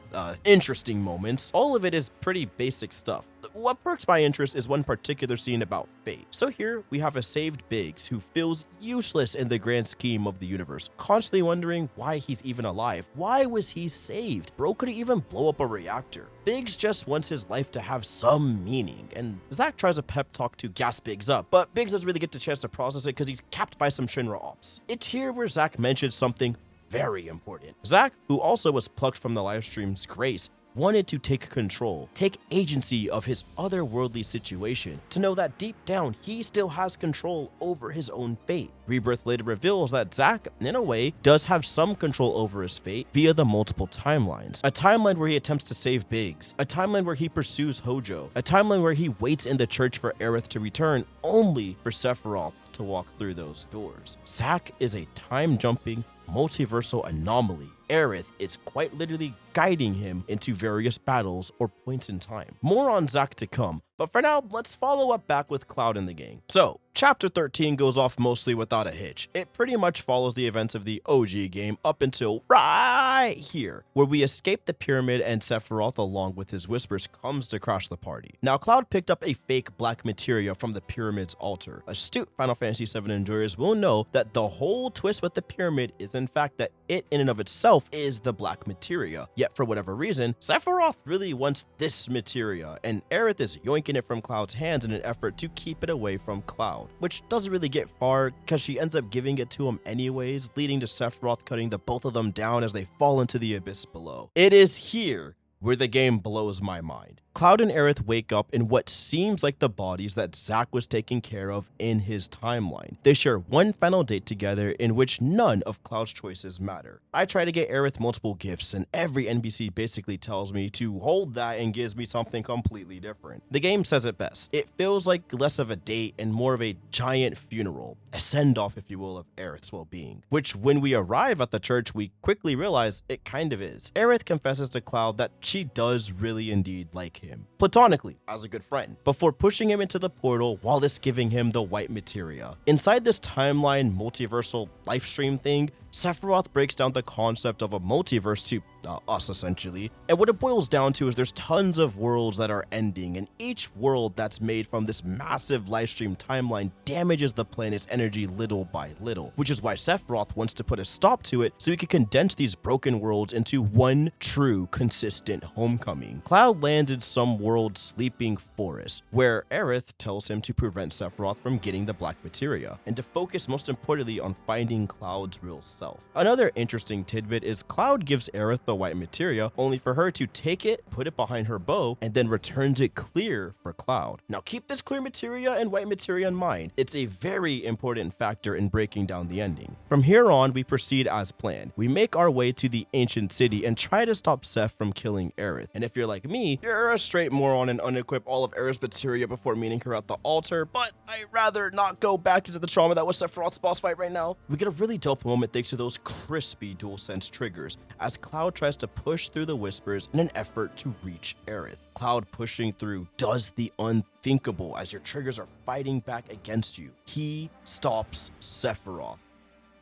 interesting moments. All of it is pretty basic stuff. What perks my interest is one particular scene about fate. So here we have a saved Biggs who feels useless in the grand scheme of the universe, constantly wondering why he's even alive. Why was he saved? Bro couldn't even blow up a reactor. Biggs just wants his life to have some meaning, and Zack tries a pep talk to gas Biggs up, but Biggs doesn't really get the chance to process it because he's capped by some Shinra ops. It's here where Zack mentions something very important. Zack, who also was plucked from the livestream's grace, wanted to take control, take agency of his otherworldly situation, to know that deep down he still has control over his own fate. Rebirth later reveals that Zack, in a way, does have some control over his fate via the multiple timelines. A timeline where he attempts to save Biggs, a timeline where he pursues Hojo, a timeline where he waits in the church for Aerith to return, only for Sephiroth to walk through those doors. Zack is a time-jumping, multiversal anomaly. Aerith is quite literally guiding him into various battles or points in time. More on Zack to come, but for now, let's follow up back with Cloud in the game. So, Chapter 13 goes off mostly without a hitch. It pretty much follows the events of the OG game up until right here, where we escape the pyramid and Sephiroth, along with his whispers, comes to crash the party. Now, Cloud picked up a fake black materia from the pyramid's altar. Astute Final Fantasy VII enjoyers will know that the whole twist with the pyramid is in fact that it in and of itself is the black materia. Yet for whatever reason, Sephiroth really wants this materia, and Aerith is yoinking it from Cloud's hands in an effort to keep it away from Cloud, which doesn't really get far because she ends up giving it to him anyways, leading to Sephiroth cutting the both of them down as they fall into the abyss below. It is here where the game blows my mind. Cloud and Aerith wake up in what seems like the bodies that Zack was taking care of in his timeline. They share one final date together in which none of Cloud's choices matter. I try to get Aerith multiple gifts, and every NPC basically tells me to hold that and gives me something completely different. The game says it best. It feels like less of a date and more of a giant funeral, a send-off if you will of Aerith's well-being, which when we arrive at the church we quickly realize it kind of is. Aerith confesses to Cloud that she does really indeed like him, platonically, as a good friend, before pushing him into the portal while this giving him the white materia. Inside this timeline multiversal life stream thing, Sephiroth breaks down the concept of a multiverse to us essentially, and what it boils down to is there's tons of worlds that are ending, and each world that's made from this massive livestream timeline damages the planet's energy little by little, which is why Sephiroth wants to put a stop to it so he can condense these broken worlds into one true consistent homecoming. Cloud lands in some world's sleeping forest, where Aerith tells him to prevent Sephiroth from getting the black materia, and to focus most importantly on finding Cloud's real self. Another interesting tidbit is Cloud gives Aerith the white materia, only for her to take it, put it behind her bow, and then returns it clear for Cloud. Now keep this clear materia and white materia in mind. It's a very important factor in breaking down the ending. From here on, we proceed as planned. We make our way to the ancient city and try to stop Seth from killing Aerith. And if you're like me, you're a straight moron and unequip all of Aerith's materia before meeting her at the altar, but I'd rather not go back into the trauma that was Sephiroth's boss fight right now. We get a really dope moment thanks to those crispy DualSense triggers as Cloud tries to push through the whispers in an effort to reach Aerith. Cloud pushing through does the unthinkable as your triggers are fighting back against you. He stops Sephiroth.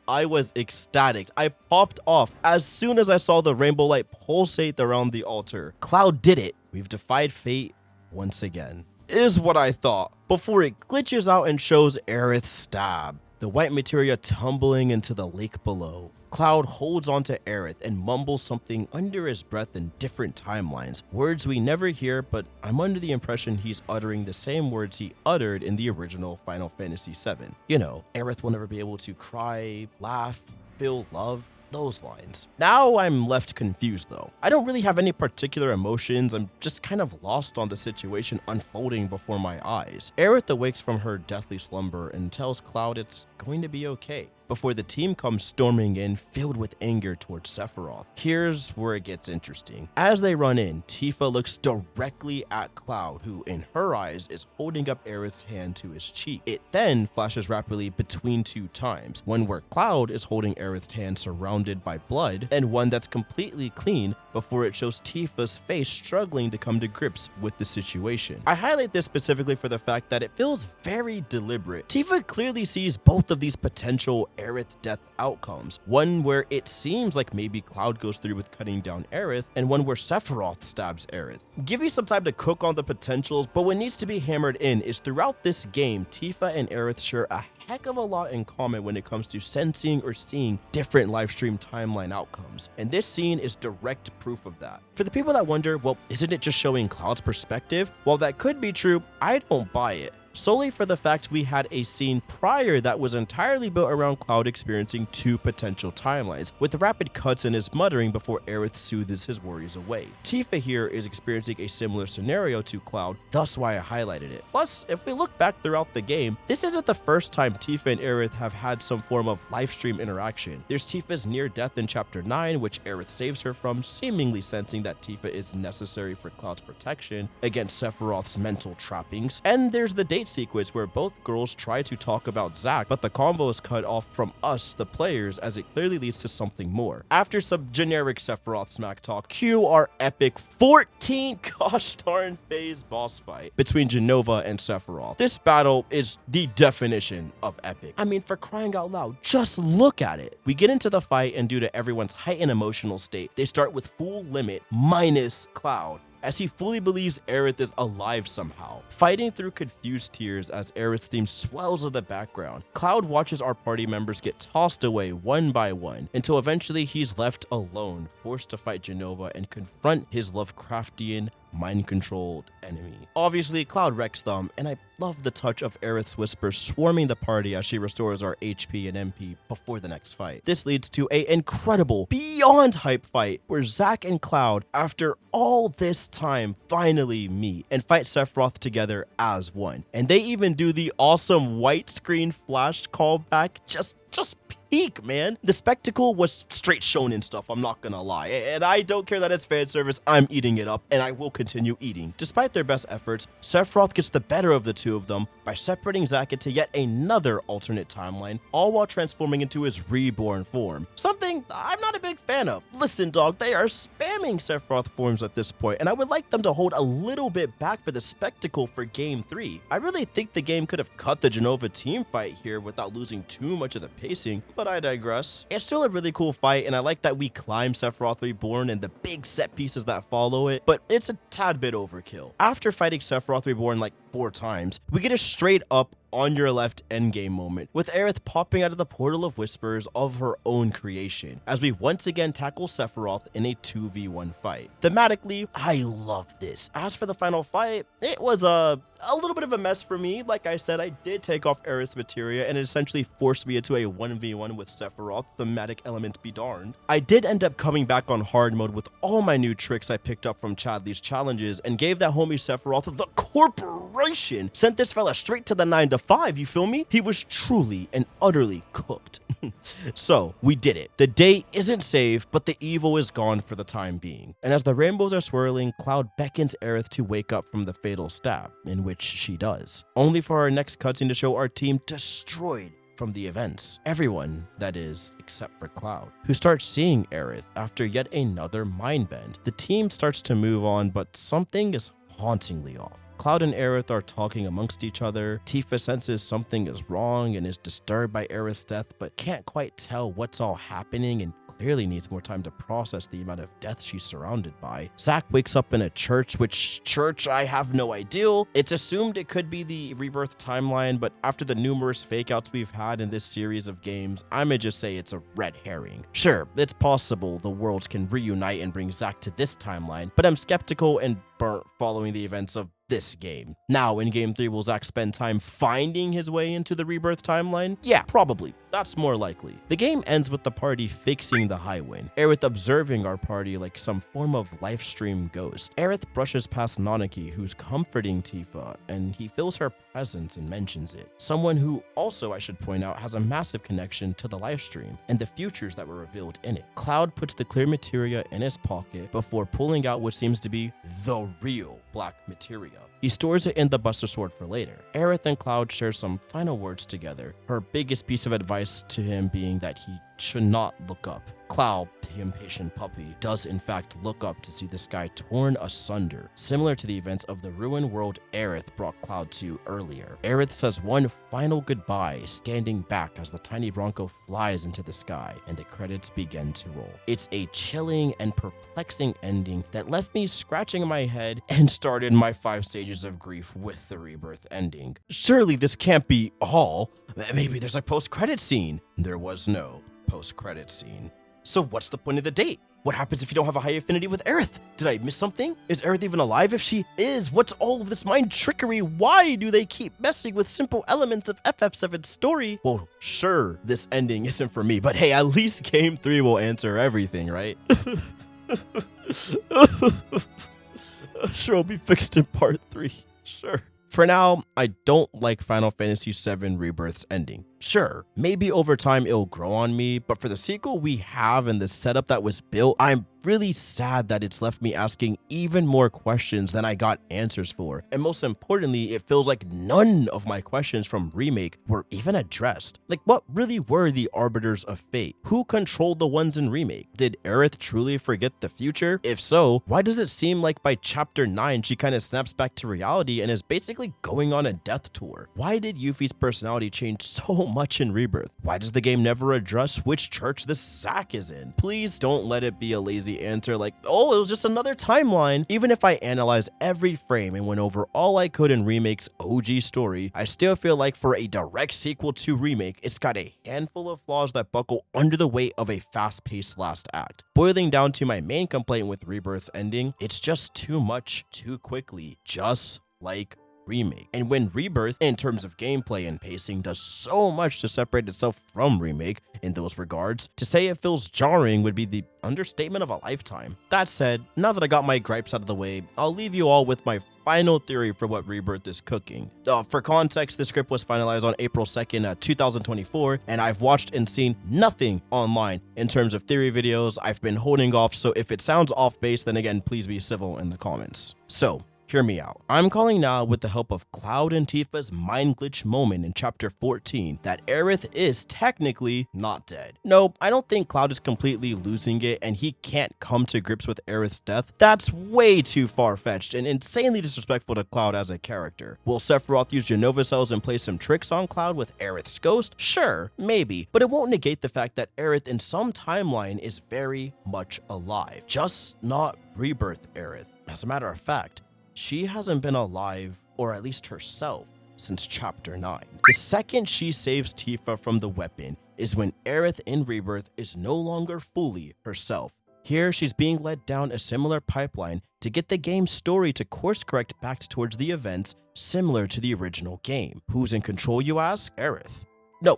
I was ecstatic. I popped off as soon as I saw the rainbow light pulsate around the altar. Cloud did it. We've defied fate once again, is what I thought, before it glitches out and shows Aerith's stab, the white materia tumbling into the lake below. Cloud holds onto Aerith and mumbles something under his breath in different timelines, words we never hear, but I'm under the impression he's uttering the same words he uttered in the original Final Fantasy VII. You know, Aerith will never be able to cry, laugh, feel love, those lines. Now I'm left confused though. I don't really have any particular emotions, I'm just kind of lost on the situation unfolding before my eyes. Aerith awakes from her deathly slumber and tells Cloud it's going to be okay, before the team comes storming in, filled with anger towards Sephiroth. Here's where it gets interesting. As they run in, Tifa looks directly at Cloud, who in her eyes is holding up Aerith's hand to his cheek. It then flashes rapidly between two times, one where Cloud is holding Aerith's hand surrounded by blood, and one that's completely clean, before it shows Tifa's face struggling to come to grips with the situation. I highlight this specifically for the fact that it feels very deliberate. Tifa clearly sees both of these potential Aerith death outcomes, one where it seems like maybe Cloud goes through with cutting down Aerith, and one where Sephiroth stabs Aerith. Give me some time to cook on the potentials, but what needs to be hammered in is throughout this game, Tifa and Aerith share a heck of a lot in common when it comes to sensing or seeing different livestream timeline outcomes, and this scene is direct proof of that. For the people that wonder, well, isn't it just showing Cloud's perspective? While that could be true, I don't buy it, solely for the fact we had a scene prior that was entirely built around Cloud experiencing two potential timelines, with rapid cuts and his muttering before Aerith soothes his worries away. Tifa here is experiencing a similar scenario to Cloud, thus why I highlighted it. Plus, if we look back throughout the game, this isn't the first time Tifa and Aerith have had some form of livestream interaction. There's Tifa's near death in Chapter 9, which Aerith saves her from, seemingly sensing that Tifa is necessary for Cloud's protection against Sephiroth's mental trappings, and there's the date fight sequence where both girls try to talk about Zack, but the convo is cut off from us, the players, as it clearly leads to something more. After some generic Sephiroth smack talk, cue our epic 14 gosh darn phase boss fight between Jenova and Sephiroth. This battle is the definition of epic. I mean, for crying out loud, just look at it. We get into the fight, and due to everyone's heightened emotional state, they start with full limit minus Cloud, as he fully believes Aerith is alive somehow. Fighting through confused tears as Aerith's theme swells in the background, Cloud watches our party members get tossed away one by one until eventually he's left alone, forced to fight Jenova and confront his Lovecraftian mind-controlled enemy. Obviously, Cloud wrecks them, and I love the touch of Aerith's whisper swarming the party as she restores our HP and MP before the next fight. This leads to an incredible, beyond hype fight where Zack and Cloud, after all this time, finally meet and fight Sephiroth together as one. And they even do the awesome white screen flash callback. Just peak, man. The spectacle was straight shonen stuff, I'm not gonna lie. And I don't care that it's fan service, I'm eating it up, and I will continue eating. Despite their best efforts, Sephiroth gets the better of the two of them by separating Zack into yet another alternate timeline, all while transforming into his reborn form. Something I'm not a big fan of. Listen, dog, they are spamming Sephiroth forms at this point, and I would like them to hold a little bit back for the spectacle for Game 3. I really think the game could have cut the Jenova team fight here without losing too much of the pacing, but I digress. It's still a really cool fight, and I like that we climb Sephiroth Reborn and the big set pieces that follow it, but it's a tad bit overkill. After fighting Sephiroth Reborn like 4 times, we get a straight up on your left endgame moment, with Aerith popping out of the portal of whispers of her own creation, as we once again tackle Sephiroth in a 2v1 fight. Thematically, I love this. As for the final fight, it was a little bit of a mess for me. Like I said, I did take off Aerith's materia, and it essentially forced me into a 1v1 with Sephiroth, thematic element be darned. I did end up coming back on hard mode with all my new tricks I picked up from Chadley's challenges, and gave that homie Sephiroth the corporation. Sent this fella straight to the 9 to 5, you feel me? He was truly and utterly cooked. So, we did it. The day isn't saved, but the evil is gone for the time being. And as the rainbows are swirling, Cloud beckons Aerith to wake up from the fatal stab, in which she does. Only for our next cutscene to show our team destroyed from the events. Everyone, that is, except for Cloud, who starts seeing Aerith after yet another mind bend. The team starts to move on, but something is hauntingly off. Cloud and Aerith are talking amongst each other. Tifa senses something is wrong and is disturbed by Aerith's death, but can't quite tell what's all happening and clearly needs more time to process the amount of death she's surrounded by. Zack wakes up in a church, which church I have no idea. It's assumed it could be the Rebirth timeline, but after the numerous fake outs we've had in this series of games, I'ma just say it's a red herring. Sure, it's possible the worlds can reunite and bring Zack to this timeline, but I'm skeptical and burnt following the events of this game. Now, in Game 3, will Zack spend time finding his way into the Rebirth timeline? Yeah, probably. That's more likely. The game ends with the party fixing the high wind, Aerith observing our party like some form of live stream ghost. Aerith brushes past Nanaki, who's comforting Tifa, and he feels her presence and mentions it. Someone who also, I should point out, has a massive connection to the live stream and the futures that were revealed in it. Cloud puts the clear materia in his pocket before pulling out what seems to be the real black materia. He stores it in the Buster Sword for later. Aerith and Cloud share some final words together, her biggest piece of advice to him being that he should not look up. Cloud, the impatient puppy, does in fact look up to see the sky torn asunder, similar to the events of the ruined world Aerith brought Cloud to earlier. Aerith says one final goodbye, standing back as the tiny Bronco flies into the sky and the credits begin to roll. It's a chilling and perplexing ending that left me scratching my head and started my 5 stages of grief with the Rebirth ending. Surely this can't be all. Maybe there's a post-credit scene. There was no post-credit scene. So what's the point of the date? What happens if you don't have a high affinity with Aerith? Did I miss something? Is Aerith even alive? If she is, what's all of this mind trickery? Why do they keep messing with simple elements of FF7's story? Well, sure, this ending isn't for me, but hey, at least Game 3 will answer everything, right? Sure, it'll be fixed in Part 3. Sure. For now, I don't like Final Fantasy VII Rebirth's ending. Sure, maybe over time it'll grow on me, but for the sequel we have and the setup that was built, I'm really sad that it's left me asking even more questions than I got answers for. And most importantly, it feels like none of my questions from Remake were even addressed. Like, what really were the arbiters of fate? Who controlled the ones in Remake? Did Aerith truly forget the future? If so, why does it seem like by chapter 9 she kind of snaps back to reality and is basically going on a death tour? Why did Yuffie's personality change so much in Rebirth? Why does the game never address which church this Zack is in? Please don't let it be a lazy answer like, oh, it was just another timeline. Even if I analyze every frame and went over all I could in Remake's OG story, I still feel like for a direct sequel to Remake, it's got a handful of flaws that buckle under the weight of a fast-paced last act. Boiling down to my main complaint with Rebirth's ending, it's just too much too quickly, just like Remake. And when Rebirth, in terms of gameplay and pacing, does so much to separate itself from Remake in those regards, to say it feels jarring would be the understatement of a lifetime. That said, now that I got my gripes out of the way, I'll leave you all with my final theory for what Rebirth is cooking. For context, the script was finalized on April 2nd, 2024, and I've watched and seen nothing online in terms of theory videos. I've been holding off, so if it sounds off base, then again, please be civil in the comments. So, hear me out. I'm calling now with the help of Cloud and Tifa's mind glitch moment in chapter 14 that Aerith is technically not dead. No, I don't think Cloud is completely losing it and he can't come to grips with Aerith's death. That's way too far-fetched and insanely disrespectful to Cloud as a character. Will Sephiroth use Genova cells and play some tricks on Cloud with Aerith's ghost? Sure, maybe, but it won't negate the fact that Aerith in some timeline is very much alive. Just not Rebirth Aerith. As a matter of fact, she hasn't been alive, or at least herself, since chapter 9. The second she saves Tifa from the weapon is when Aerith in Rebirth is no longer fully herself. Here, she's being led down a similar pipeline to get the game's story to course correct back towards the events similar to the original game. Who's in control, you ask? Aerith.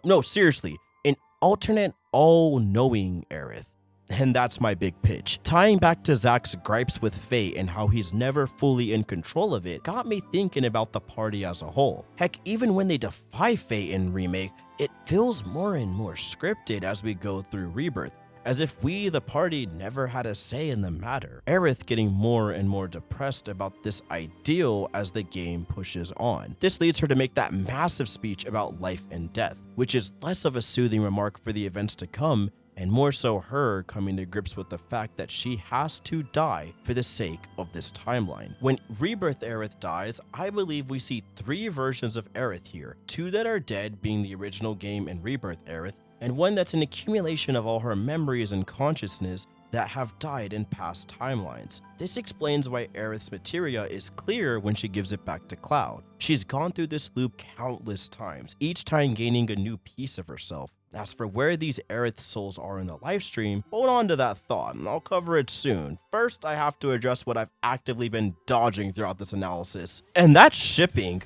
No, seriously, an alternate all-knowing Aerith. And that's my big pitch. Tying back to Zack's gripes with fate and how he's never fully in control of it got me thinking about the party as a whole. Heck, even when they defy fate in Remake, it feels more and more scripted as we go through Rebirth, as if we, the party, never had a say in the matter. Aerith getting more and more depressed about this ideal as the game pushes on. This leads her to make that massive speech about life and death, which is less of a soothing remark for the events to come and more so her coming to grips with the fact that she has to die for the sake of this timeline. When Rebirth Aerith dies, I believe we see 3 versions of Aerith here, 2 that are dead, being the original game and Rebirth Aerith, and 1 that's an accumulation of all her memories and consciousness that have died in past timelines. This explains why Aerith's materia is clear when she gives it back to Cloud. She's gone through this loop countless times, each time gaining a new piece of herself. As for where these Aerith souls are in the livestream, hold on to that thought and I'll cover it soon. First, I have to address what I've actively been dodging throughout this analysis, and that's shipping.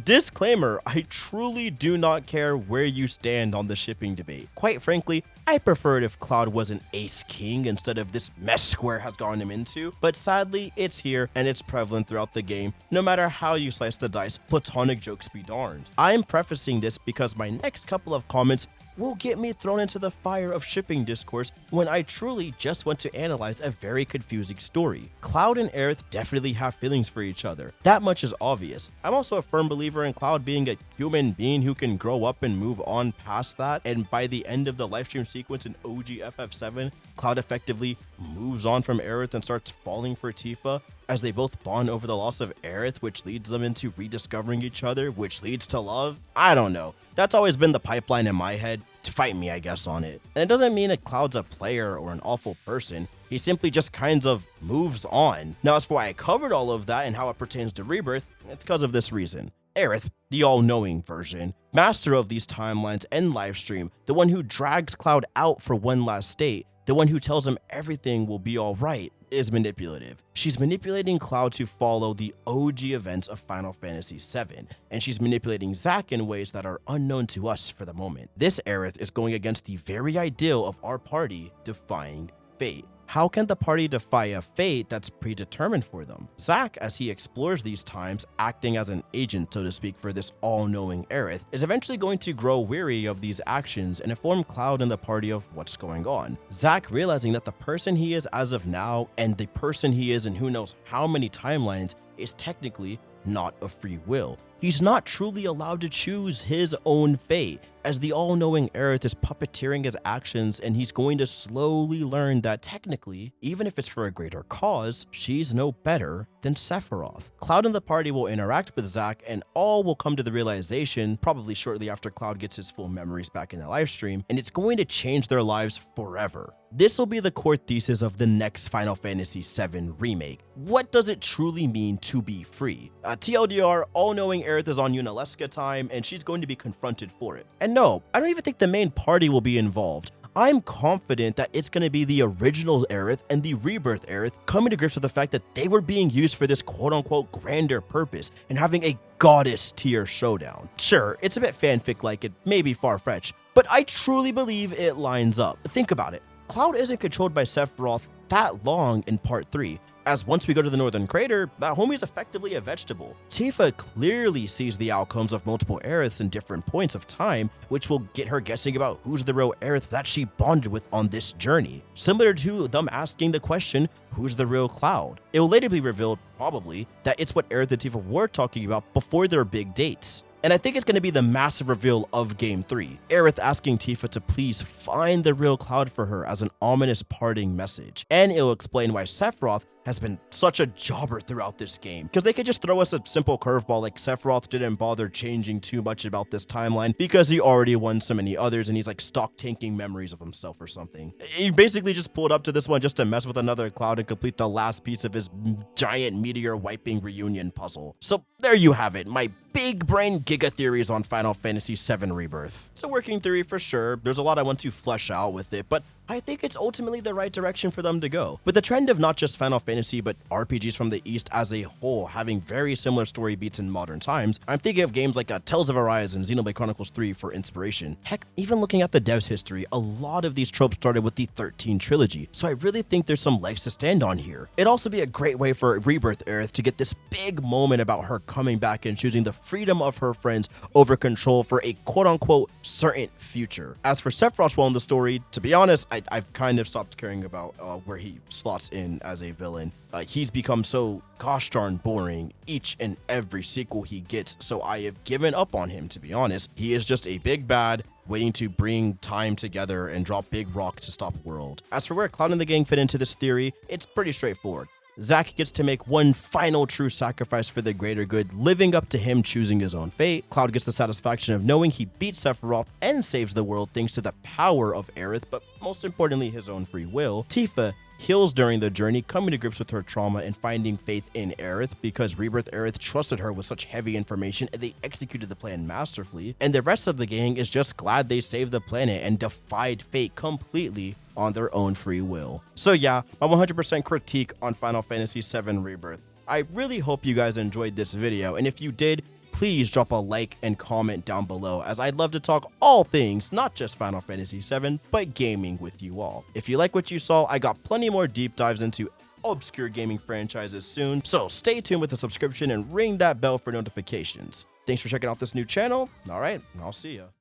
Disclaimer, I truly do not care where you stand on the shipping debate. Quite frankly, I prefer it if Cloud was an ace king instead of this mess Square has gotten him into, but sadly, it's here and it's prevalent throughout the game. No matter how you slice the dice, platonic jokes be darned. I'm prefacing this because my next couple of comments will get me thrown into the fire of shipping discourse when I truly just want to analyze a very confusing story. Cloud and Aerith definitely have feelings for each other. That much is obvious. I'm also a firm believer in Cloud being a human being who can grow up and move on past that, and by the end of the livestream sequence in OG FF7, Cloud effectively moves on from Aerith and starts falling for Tifa, as they both bond over the loss of Aerith, which leads them into rediscovering each other, which leads to love. I don't know. That's always been the pipeline in my head. To fight me, I guess, on it. And it doesn't mean that Cloud's a player or an awful person. He simply just kind of moves on. Now, as for why I covered all of that and how it pertains to Rebirth, it's because of this reason. Aerith, the all-knowing version, master of these timelines and livestream, the one who drags Cloud out for one last state, the one who tells him everything will be alright, is manipulative. She's manipulating Cloud to follow the OG events of Final Fantasy VII, and she's manipulating Zack in ways that are unknown to us for the moment. This Aerith is going against the very ideal of our party defying fate. how can the party defy a fate that's predetermined for them? Zack, as he explores these times, acting as an agent, so to speak, for this all-knowing Aerith, is eventually going to grow weary of these actions and inform Cloud and the party of what's going on. Zack, realizing that the person he is as of now and the person he is in who knows how many timelines is technically not a free will. He's not truly allowed to choose his own fate, as the all-knowing Aerith is puppeteering his actions, and he's going to slowly learn that technically, even if it's for a greater cause, she's no better than Sephiroth. Cloud and the party will interact with Zack, and all will come to the realization, probably shortly after Cloud gets his full memories back in the livestream, and it's going to change their lives forever. This will be the core thesis of the next Final Fantasy VII Remake. What does it truly mean to be free? TLDR, all-knowing Aerith is on Unalesca time, and she's going to be confronted for it. And no, I don't even think the main party will be involved. I'm confident that it's going to be the original Aerith and the Rebirth Aerith coming to grips with the fact that they were being used for this quote-unquote grander purpose and having a goddess tier showdown. Sure, it's a bit fanfic-like, it may be far-fetched, but I truly believe it lines up. Think about it. Cloud isn't controlled by Sephiroth that long in Part 3, as once we go to the Northern Crater, that homie's effectively a vegetable. Tifa clearly sees the outcomes of multiple Aeriths in different points of time, which will get her guessing about who's the real Aerith that she bonded with on this journey. Similar to them asking the question, who's the real Cloud? It will later be revealed, probably, that it's what Aerith and Tifa were talking about before their big dates. And I think it's going to be the massive reveal of Game 3. Aerith asking Tifa to please find the real Cloud for her as an ominous parting message. And it'll explain why Sephiroth has been such a jobber throughout this game, because they could just throw us a simple curveball like Sephiroth didn't bother changing too much about this timeline because he already won so many others and he's like stock tanking memories of himself or something. He basically just pulled up to this one just to mess with another Cloud and complete the last piece of his giant meteor wiping reunion puzzle. So there you have it, my big brain giga theories on Final Fantasy VII Rebirth. It's a working theory for sure. There's a lot I want to flesh out with it, but I think it's ultimately the right direction for them to go. With the trend of not just Final Fantasy, but RPGs from the East as a whole having very similar story beats in modern times, I'm thinking of games like Tales of Arise and Xenoblade Chronicles 3 for inspiration. Heck, even looking at the dev's history, a lot of these tropes started with the 13 trilogy, so I really think there's some legs to stand on here. It'd also be a great way for Rebirth Aerith to get this big moment about her coming back and choosing the freedom of her friends over control for a quote-unquote certain future. As for Sephiroth's role in the story, to be honest, I've kind of stopped caring about where he slots in as a villain. He's become so gosh darn boring each and every sequel he gets, so I have given up on him, to be honest. He is just a big bad waiting to bring time together and drop big rocks to stop world. As for where Cloud and the gang fit into this theory, it's pretty straightforward. Zack gets to make one final true sacrifice for the greater good, living up to him choosing his own fate. Cloud gets the satisfaction of knowing he beats Sephiroth and saves the world thanks to the power of Aerith, but most importantly his own free will. Tifa heals during the journey, coming to grips with her trauma and finding faith in Aerith because Rebirth Aerith trusted her with such heavy information and they executed the plan masterfully. And the rest of the gang is just glad they saved the planet and defied fate completely on their own free will. So yeah, my 100% critique on Final Fantasy VII Rebirth. I really hope you guys enjoyed this video, and if you did, please drop a like and comment down below, as I'd love to talk all things, not just Final Fantasy VII, but gaming with you all. If you like what you saw, I got plenty more deep dives into obscure gaming franchises soon, so stay tuned with the subscription and ring that bell for notifications. Thanks for checking out this new channel. All right, I'll see ya.